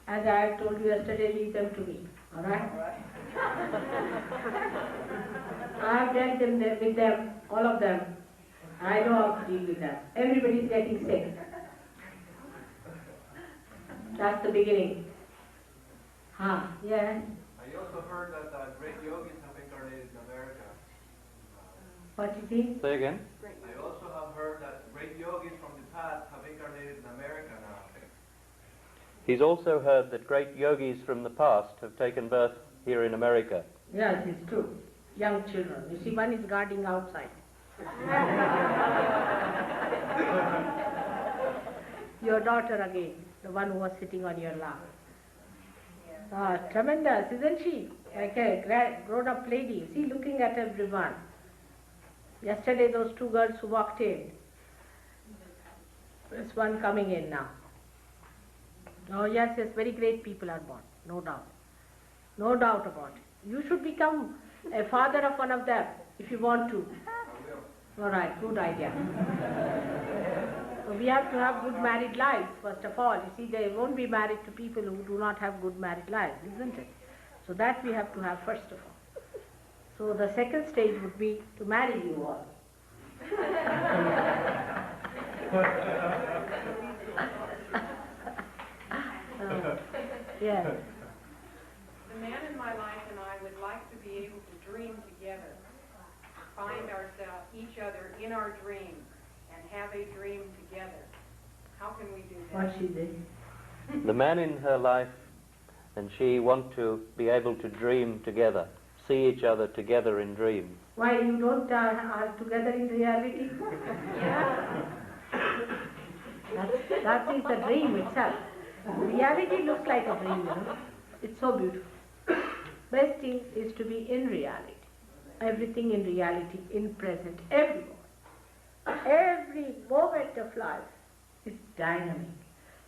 As I told you yesterday, leave them to me, all right? I have dealt with them, all of them. I know how to deal with them. Everybody is getting sick. That's the beginning. Yes. I also heard that great yogis have incarnated in America. What is it? Say again? I also have heard that great yogis from the past have incarnated in America now. He's also heard that great yogis from the past have taken birth here in America. Yes, it's true. Young children. You see, one is guarding outside. Your daughter again, the one who was sitting on your lap. Tremendous, isn't she? Like a grown-up lady. See, looking at everyone. Yesterday, those two girls who walked in. There's one coming in now. Oh, yes, very great people are born. No doubt. No doubt about it. You should become a father of one of them if you want to. All right, good idea. So we have to have good married lives, first of all. You see, they won't be married to people who do not have good married lives, isn't it? So that we have to have first of all. So the second stage would be to marry you all. Yes. The man in my life and I would like to be able to dream together, find ourselves, each other in our dreams, and have a dream together. How can we do that? What she did. The man in her life and she want to be able to dream together, see each other together in dreams. Why you don't are together in reality? Yeah. That is the dream itself. Reality looks like a dream, you know. It's so beautiful. Best thing is to be in reality. Everything in reality, in present, every moment. Every moment of life is dynamic.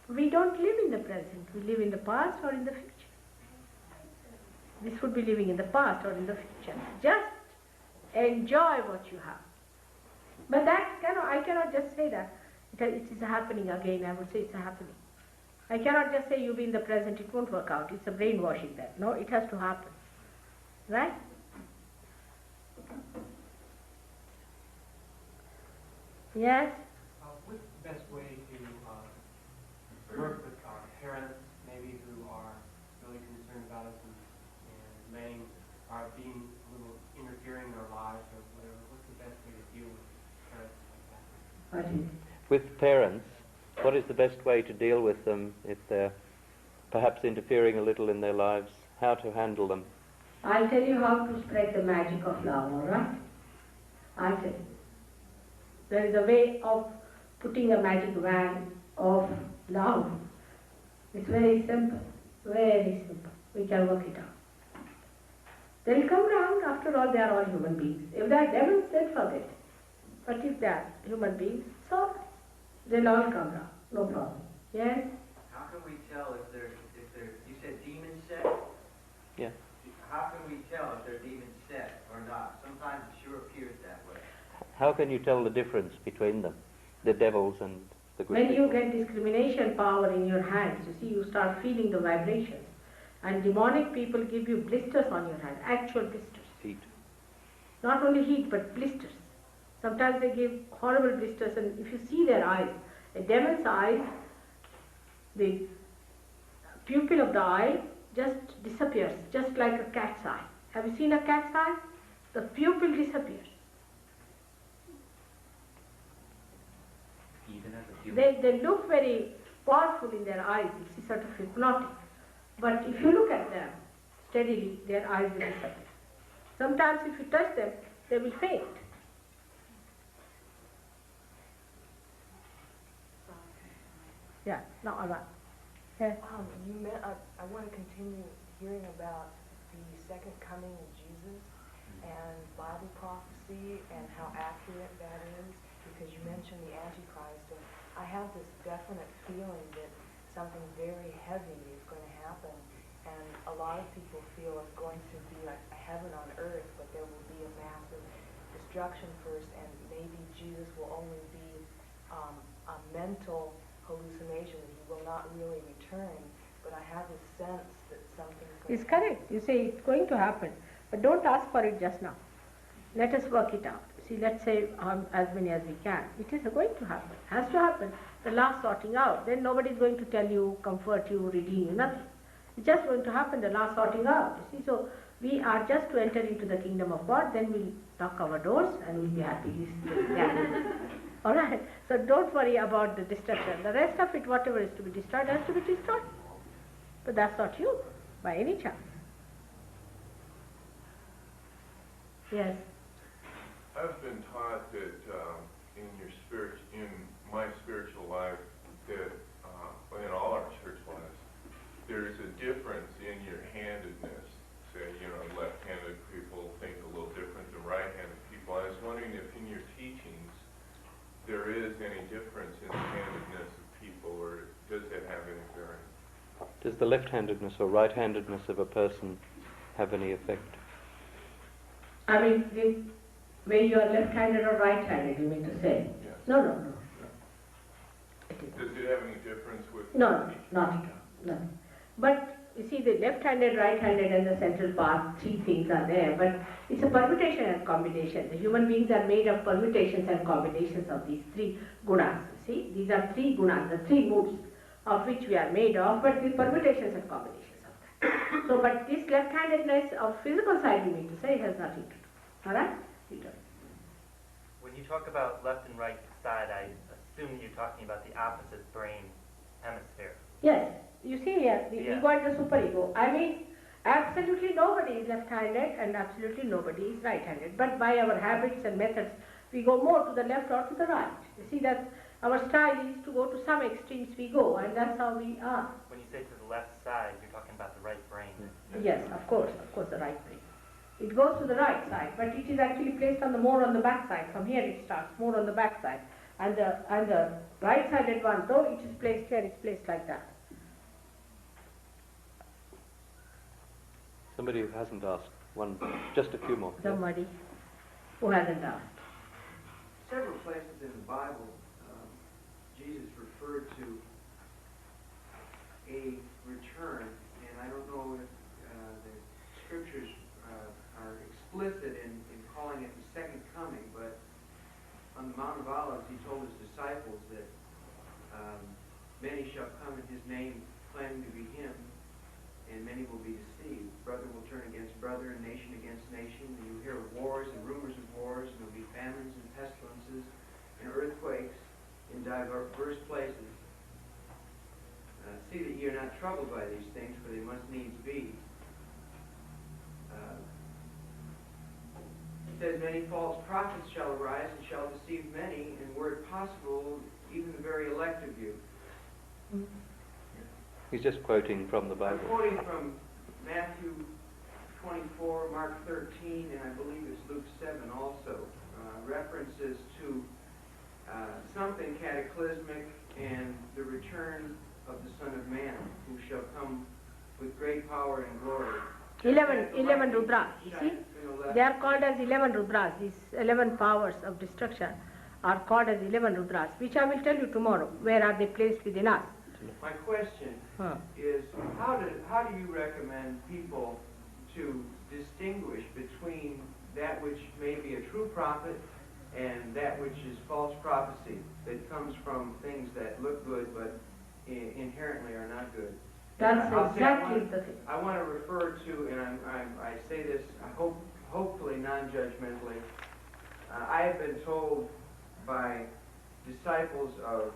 We don't live in the present. We live in the past or in the future. This would be living in the past or in the future. Just enjoy what you have. But I cannot just say that it is happening again. I would say it's happening. I cannot just say you be in the present, it won't work out. It's a brainwashing that. No, it has to happen. Right? Yes? What's the best way to work with our parents, maybe who are really concerned about us and may are being a little interfering in our lives or whatever? What's the best way to deal with parents like that? With parents, what is the best way to deal with them if they're perhaps interfering a little in their lives? How to handle them? I'll tell you how to spread the magic of love, all right? I'll tell you. There is a way of putting a magic wand of love. It's very simple, very simple. We can work it out. They'll come round. After all, they are all human beings. If they are devils, then forget. But if they are human beings, so they'll all come round. No problem. Yes? How can we tell if they're, you said demon set? Yeah. How can we tell if they're demon set or not? Sometimes it sure appears that way. How can you tell the difference between them, the devils and the good When people? you get discrimination power in your hands, you see, you start feeling the vibrations. And demonic people give you blisters on your hand, actual blisters. Heat. Not only heat, but blisters. Sometimes they give horrible blisters, and if you see their eyes, a demon's eyes, the pupil of the eye just disappears, just like a cat's eye. Have you seen a cat's eye? The pupil disappears. Even as a human. They look very powerful in their eyes, it's sort of hypnotic. But if you look at them steadily, their eyes will disappear. Sometimes if you touch them, they will faint. Yeah, no, all right. Yeah. I want to continue hearing about the second coming of Jesus and Bible prophecy and how accurate that is, because you mentioned the Antichrist, and I have this definite feeling that something very heavy is going to happen, and a lot of people feel it's going to be like a heaven on earth, but there will be a massive destruction first, and maybe Jesus will only be a mental hallucination, that he will not really return, but I have this sense that something's going It's correct. You say it's going to happen, but don't ask for it just now. Let us work it out. See, let's say as many as we can. It is going to happen. Has to happen. The last sorting out. Then nobody is going to tell you, comfort you, redeem you, nothing. It's just going to happen, the last sorting out. You see, so we are just to enter into the kingdom of God, then we'll knock our doors and we'll be happy. All right. So don't worry about the destruction. The rest of it, whatever is to be destroyed, has to be destroyed. But that's not you, by any chance. Yes. I've been taught that in my spiritual life, that in all our spiritual lives, there's a difference in your handedness. Say, left-handed people think a little different than right-handed people. I was wondering if in your teachings there is any difference in the handedness of people, or does it have any bearing? Does the left-handedness or right-handedness of a person have any effect? I mean, when you are left-handed or right-handed, you mean to say? Yes. No. Does it have any difference with? No, not at all. No. But you see, the left-handed, right-handed, and the central part, three things are there. But it's a permutation and combination. The human beings are made of permutations and combinations of these three gunas. See, these are three gunas, the three moods of which we are made of, but the permutations and combinations of that. So, but this left-handedness of physical side, you mean to say, has nothing to do. All right? When you talk about left and right side, I assume you're talking about the opposite brain hemisphere. Yes. You see here, the ego and the superego. I mean, absolutely nobody is left-handed and absolutely nobody is right-handed. But by our habits and methods, we go more to the left or to the right. You see that our style is to go to some extremes we go, and that's how we are. When you say to the left side, you're talking about the right brain. Yes, of course, the right brain. It goes to the right side, but it is actually placed on the more on the back side. From here it starts, more on the back side. And the right-sided one, though it is placed here, it's placed like that. Somebody who hasn't asked, just a few more. Somebody who hasn't asked. Several places in the Bible, Jesus referred to a return, and I don't know if the scriptures are explicit in calling it the second coming, but on the Mount of Olives he told his disciples that many shall come in his name claiming to be him, and many will be deceived. Brother will turn against brother, and nation against nation, and you'll hear of wars and rumors of wars, and there'll be famines and pestilences and earthquakes in diverse places. See that you're not troubled by these things, for they must needs be. It says, many false prophets shall arise and shall deceive many, and were it possible, even the very elect of you. He's just quoting from the Bible. I'm quoting from Matthew 24, Mark 13, and I believe it's Luke 7 also. References to something cataclysmic and the return of the Son of Man, who shall come with great power and glory. 11 Rudras, you see? They are called as 11 Rudras. These 11 powers of destruction are called as 11 Rudras, which I will tell you tomorrow. Where are they placed within us? My question is, how do you recommend people to distinguish between that which may be a true prophet and that which is false prophecy that comes from things that look good but inherently are not good? That's exactly the thing. I want to refer to, and I say this, hopefully non-judgmentally. I have been told by disciples of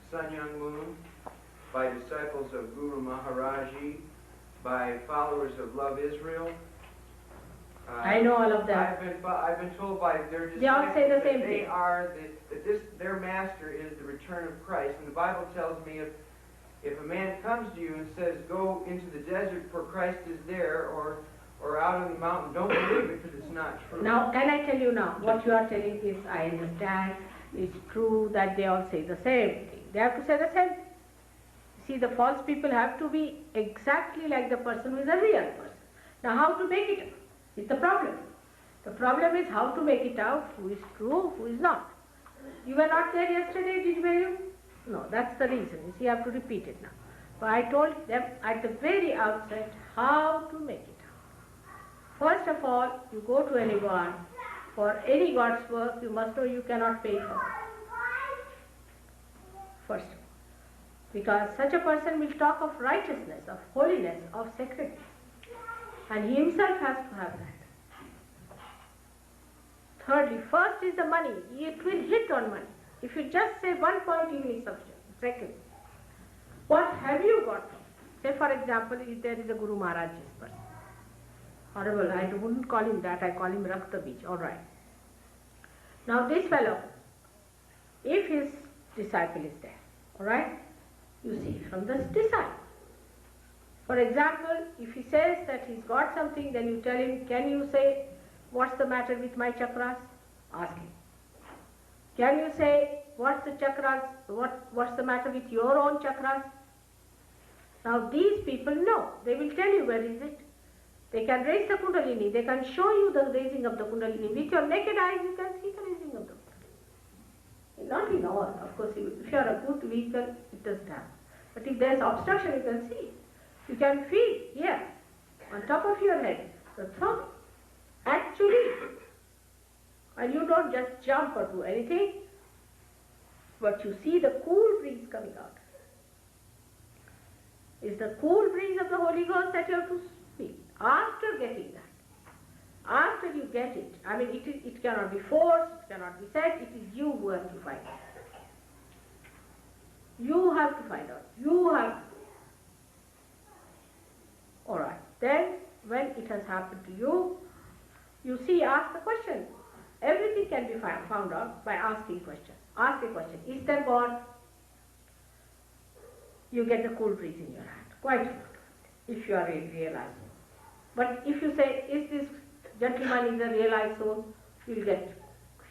Sun Myung Moon, by disciples of Guru Maharaji, by followers of Love Israel. I know all of them. I've been told by their disciples they all say the same that thing. Their master is the return of Christ. And the Bible tells me if a man comes to you and says, go into the desert for Christ is there, or out on the mountain, don't believe it because it's not true. Now, can I tell you now, what you are telling is, I understand, it's true that they all say the same thing. They have to say the same thing. See, the false people have to be exactly like the person who is a real person. Now, how to make it out is the problem. The problem is how to make it out, who is true, who is not. You were not there yesterday, did you? No, that's the reason. You see, I have to repeat it now. But I told them at the very outset how to make it out. First of all, you go to anyone, for any God's work, you must know you cannot pay for it. First of all. Because such a person will talk of righteousness, of holiness, of sacredness. And he himself has to have that. Thirdly, first is the money. It will hit on money. If you just say one point, you will be sufficient. Second, what have you got from it? Say, for example, if there is a Guru Maharaj's person. Horrible, I wouldn't call him that, I call him Rakta Bij, all right. Now this fellow, if his disciple is there, all right, you see from this disciple. For example, if he says that he's got something, then you tell him, can you say, what's the matter with my chakras? Ask him. Can you say, what's the chakras, what's the matter with your own chakras? Now these people know, they will tell you where is it. They can raise the Kundalini. They can show you the raising of the Kundalini. With your naked eyes, you can see the raising of the Kundalini. Not in all. Of course, if you are a good vehicle, it doesn't happen. But if there is obstruction, you can see. You can feel here, on top of your head, the thumb. Actually, and you don't just jump or do anything, but you see the cool breeze coming out. It's the cool breeze of the Holy Ghost that you have to feel. After getting that, after you get it, I mean, it cannot be forced, it cannot be said, it is you who have to find out. You have to find out. You have to. Alright, then when it has happened to you, you see, ask the question. Everything can be found out by asking questions. Ask a question. Is there God? You get the cool breeze in your hand. Quite a lot of it, if you are really realizing. But if you say, is this gentleman is a realized soul, you will get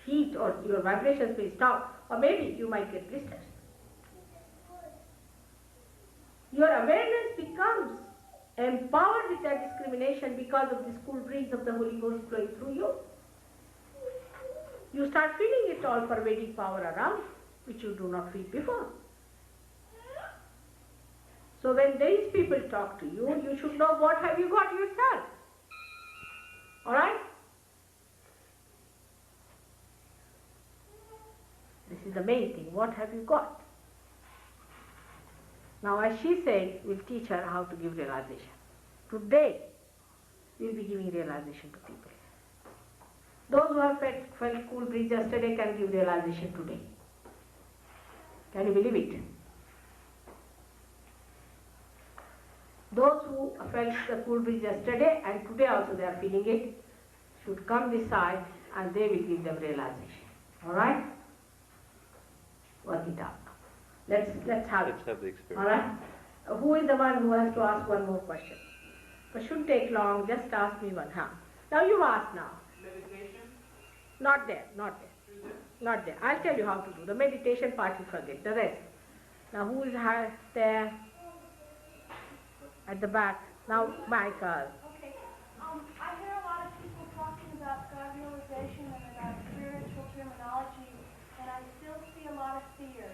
heat or your vibrations will stop. Or maybe you might get blisters. Your awareness becomes empowered with that discrimination because of this cool breeze of the Holy Ghost flowing through you. You start feeling it all pervading power around, which you do not feel before. So when these people talk to you, you should know what have you got yourself. Alright? This is the main thing. What have you got? Now, as she said, we'll teach her how to give realization. Today, we'll be giving realization to people. Those who have felt cool breeze yesterday can give realization today. Can you believe it? Those who felt the cool breeze yesterday and today also they are feeling it should come this side and they will give them realization. Alright? Work it out. Let's have it. Let's have the experience. Alright? Who is the one who has to ask one more question? It shouldn't take long, just ask me one. Now you ask now. Meditation? Not there, not there. Not there. I'll tell you how to do. The meditation part you forget, the rest. Now who is there? At the back. Now Michael. Okay. I hear a lot of people talking about God realization and about spiritual terminology, and I still see a lot of fear.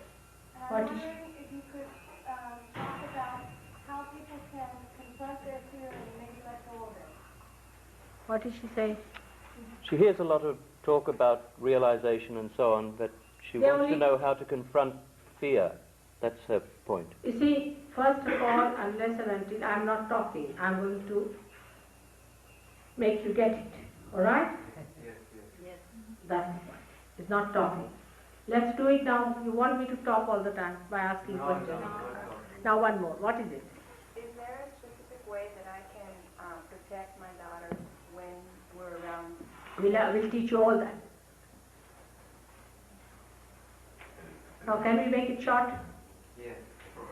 And I'm wondering if you could talk about how people can confront their fear and maybe let go of it. What did she say? She hears a lot of talk about realization and so on, but she wants to know how to confront fear. That's her point. You see, first of all, unless and until I'm not talking, I'm going to make you get it. Alright? Yes. That's the point. It's not talking. Let's do it now. You want me to talk all the time by asking questions? Now one more. What is it? Is there a specific way that I can protect my daughter when we're around? We'll teach you all that. Now can we make it short? Yes.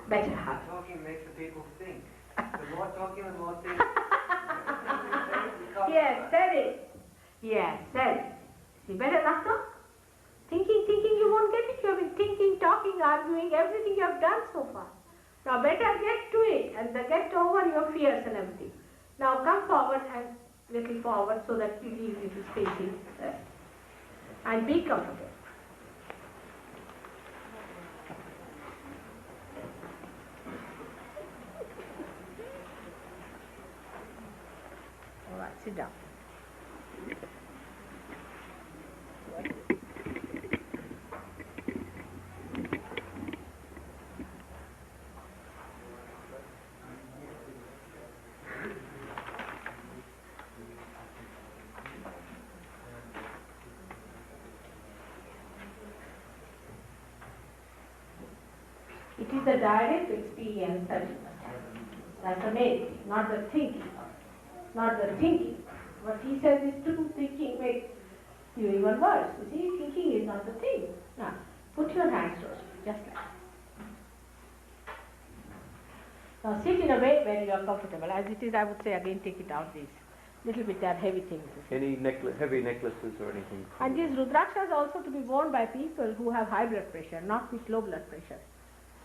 Better have. Talking makes the people think. The more talking, the more thinking. Yes, said it. Yes, said it. See, better not talk. Thinking, you won't get it. You have been thinking, talking, arguing, everything you have done so far. Now better get to it and get over your fears and everything. Now come forward and little forward so that you leave little spaces there. And be comfortable. All right, sit down. It is the direct experience that you must have. That's the main thing, not the thinking. Not the thinking. What he says is to do thinking makes you even worse. You see, thinking is not the thing. Now, put your hands towards me, just like that. Now sit in a way where you are comfortable. As it is, I would say again, take it out these little bit that heavy things. Any heavy necklaces or anything? And these rudrakshas also to be worn by people who have high blood pressure, not with low blood pressure,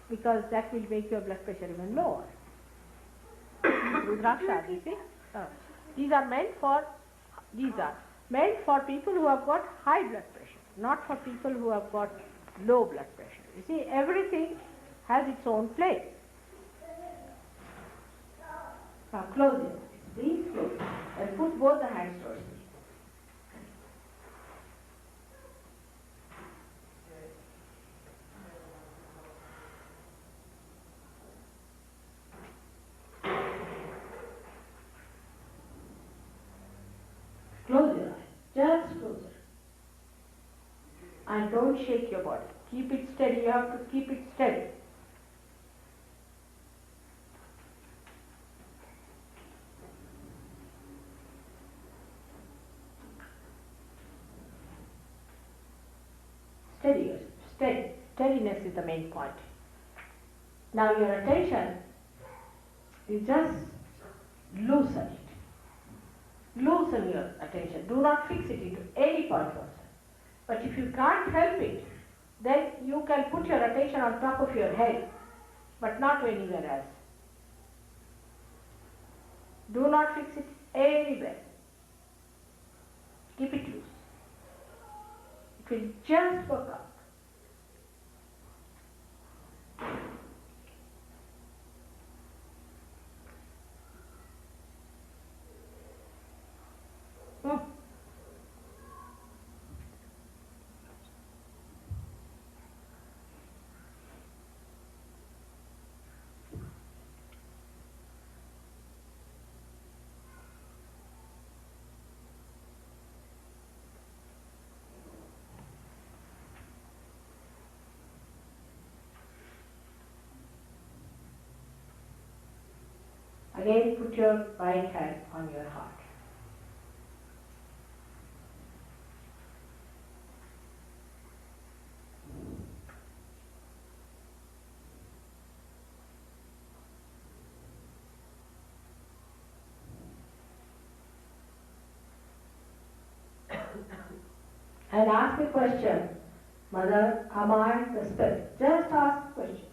because that will make your blood pressure even lower. Rudrakshas, you see? These are meant for people who have got high blood pressure, not for people who have got low blood pressure. You see, everything has its own place. Now close your eyes. Please close it. And put both the hands towards me. Close your eyes. Just close it. And don't shake your body. Keep it steady. You have to keep it steady. Steady yourself. Steady. Steadiness is the main point. Now your attention, you just loosen it. Loosen your attention. Do not fix it into any point of it. But if you can't help it, then you can put your attention on top of your head, but not anywhere else. Do not fix it anywhere. Keep it loose. It will just work out. Again, put your right hand on your heart. And ask a question. Mother, am I the spirit? Just ask the question.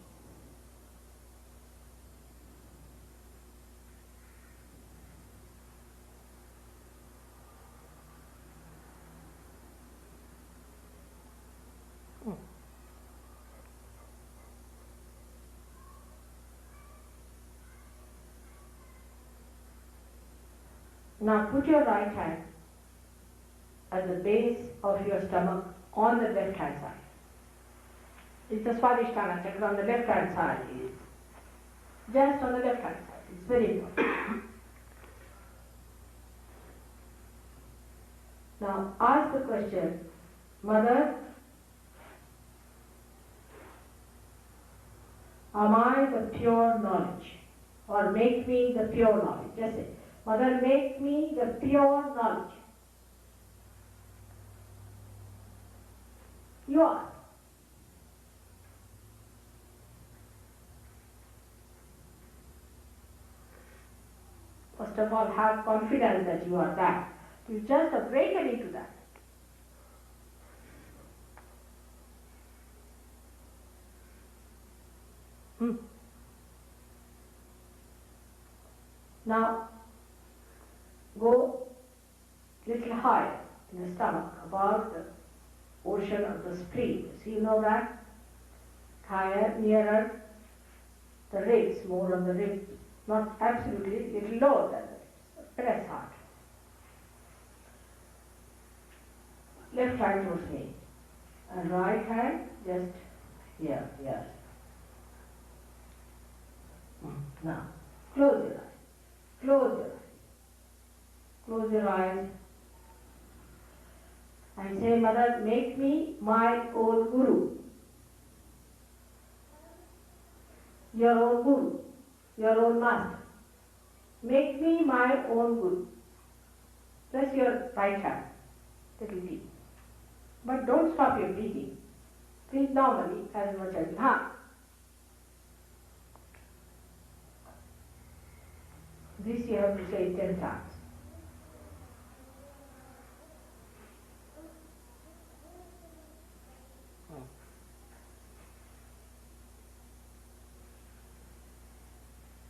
Now put your right hand at the base of your stomach on the left hand side. It's the Swadhisthana chakra on the left hand side. Is just on the left hand side. It's very important. Now ask the question, Mother, am I the pure knowledge? Or make me the pure knowledge. Just say, Mother, make me the pure knowledge. You are. First of all, have confidence that you are that. You just awaken into that. Now, go little higher in the stomach, above the ocean of the spleen. So you know that? Higher, nearer the ribs, more on the ribs. Not absolutely, little lower than the ribs. Press hard. Left hand towards me. And right hand just here, yes. Now, close your eyes. Close your eyes. Close your eyes. And say, Mother, make me my own guru. Your own guru. Your own master. Make me my own guru. Press your right hand. Little deep. But don't stop your breathing. Breathe normally as much as you can. This you have to say 10 times.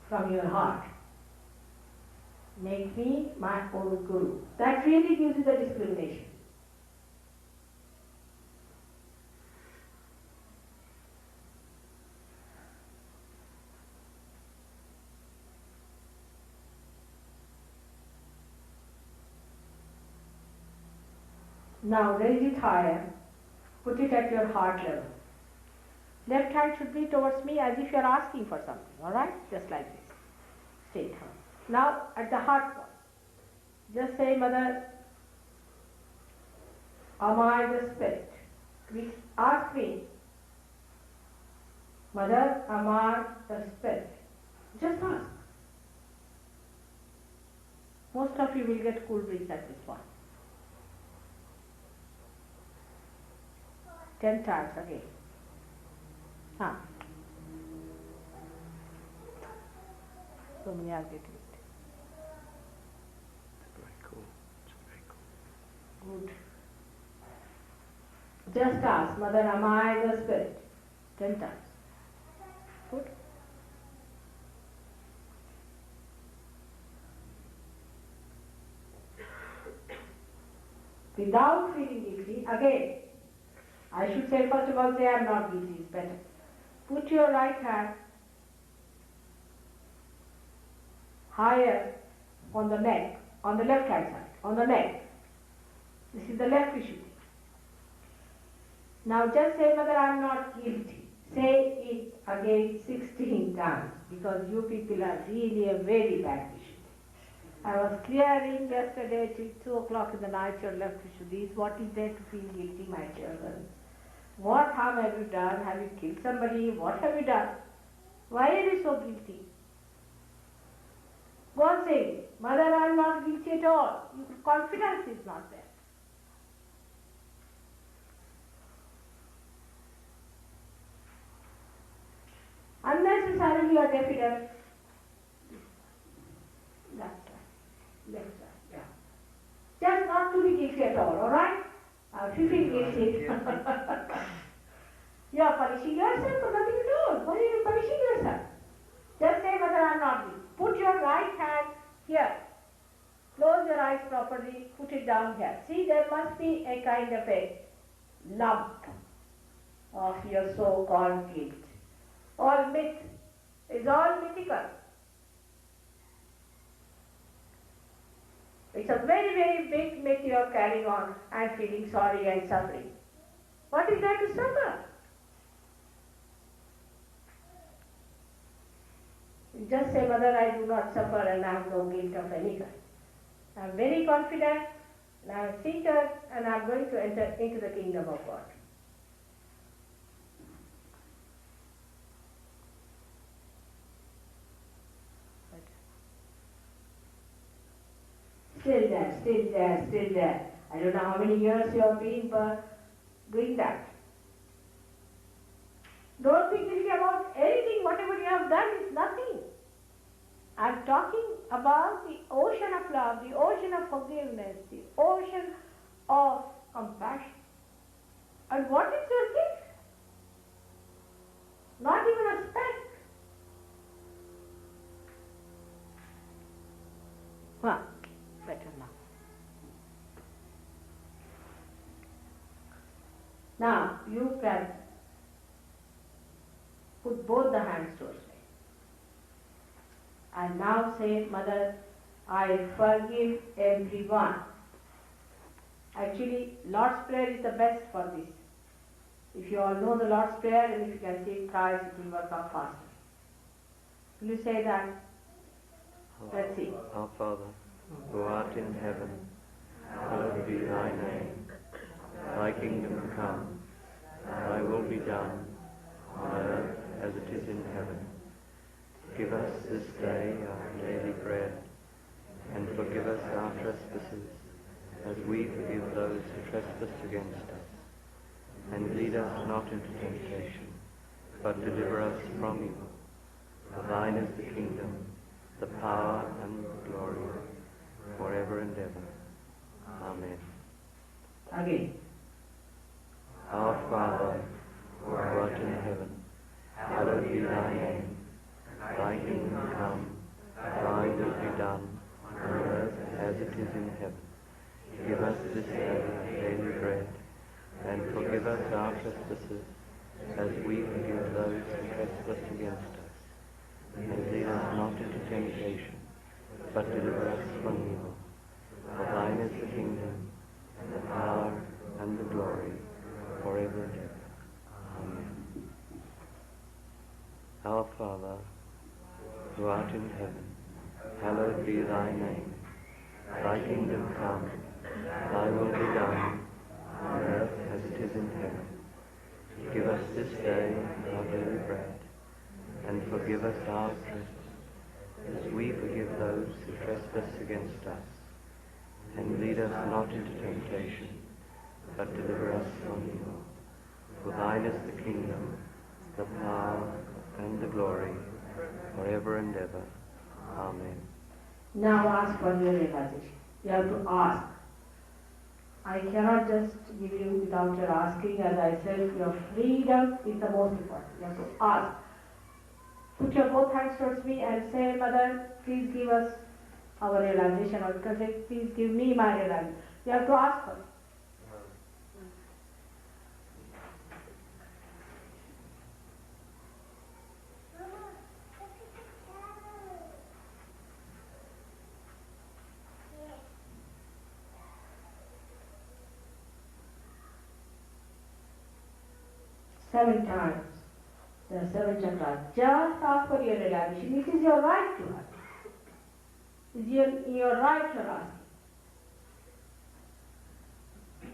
From your heart. Make me my own guru. That really gives you the discrimination. Now raise it higher. Put it at your heart level. Left hand should be towards me as if you are asking for something, alright? Just like this. Straight hand. Now at the heart point, just say, Mother, am I the spirit? Please ask me, Mother, am I the spirit? Just ask. Most of you will get cool breeze at this point. 10 times again. So many are getting it. It's very cool. It's very cool. Good. Just ask, Mother, am I the spirit? 10 times. Good. Without feeling guilty, again, I should say first of all, say I am not guilty is better. Put your right hand higher on the neck, on the left hand side, on the neck. This is the left Vishuddhi. Now just say, Mother, I am not guilty. Say it again 16 times because you people are really a very bad Vishuddhi. I was clearing yesterday till 2 o'clock in the night your left Vishuddhis. What is there to feel guilty, my children? What harm have you done? Have you killed somebody? What have you done? Why are you so guilty? Go on saying, Mother, I am not guilty at all. Your confidence is not there. Unnecessarily you are definite. That's right. Left side, yeah. Just not to be guilty at all, alright? If you feel guilty, you are punishing yourself for nothing at all. Why are you punishing yourself? Just say, Mother, I am not guilty. Put your right hand here. Close your eyes properly. Put it down here. See, there must be a kind of a lump of your so-called guilt. All myth. It's all mythical. It's a very, very big myth you are carrying on and feeling sorry and suffering. What is there to suffer? Just say, Mother, I do not suffer and I have no guilt of any kind. I am very confident and I am seated and I am going to enter into the kingdom of God. Still there, still there, still there. I don't know how many years you have been doing that. Don't be guilty about anything. Whatever you have done is nothing. I am talking about the ocean of love, the ocean of forgiveness, the ocean of compassion. And what is your gift? Not even a speck. Well, better now. Now, you can put both the hands towards me. And now say, Mother, I forgive everyone. Actually, Lord's Prayer is the best for this. If you all know the Lord's Prayer and if you can say it thrice, it will work out faster. Will you say that? Let's see. Our Father, who art in heaven, hallowed be thy name. Thy kingdom come, thy will be done, on earth as it is in heaven. Give us this day our daily bread, and forgive us our trespasses, as we forgive those who trespass against us. And lead us not into temptation, but deliver us from evil. For thine is the kingdom, the power, and the glory, forever and ever. Amen. Again. Our Father, who art in heaven, hallowed be thy name. Thy kingdom come, thy will be done, on is in heaven. Give us this day our daily bread, and forgive us our trespasses, as we forgive those who trespass against us. And lead us not into temptation, but deliver us from evil. For thine is the kingdom, and the power, and the glory, forever and ever. Amen. Our Father, who art in heaven, hallowed be thy name. Thy kingdom come, thy will be done, on earth as it is in heaven. Give us this day our daily bread, and forgive us our trespasses, as we forgive those who trespass against us. And lead us not into temptation, but deliver us from evil. For thine is the kingdom, the power, and the glory, forever and ever. Amen. Now ask for your realization. You have to ask. I cannot just give you without your asking. As I said, your freedom is the most important. You have to ask. Put your both hands towards me and say, Mother, please give us our realization, or you can say, please give me my realization. You have to ask for it. 7 times. There are 7 chakras. Just ask for your realization. It is your right to ask. It is your right to ask.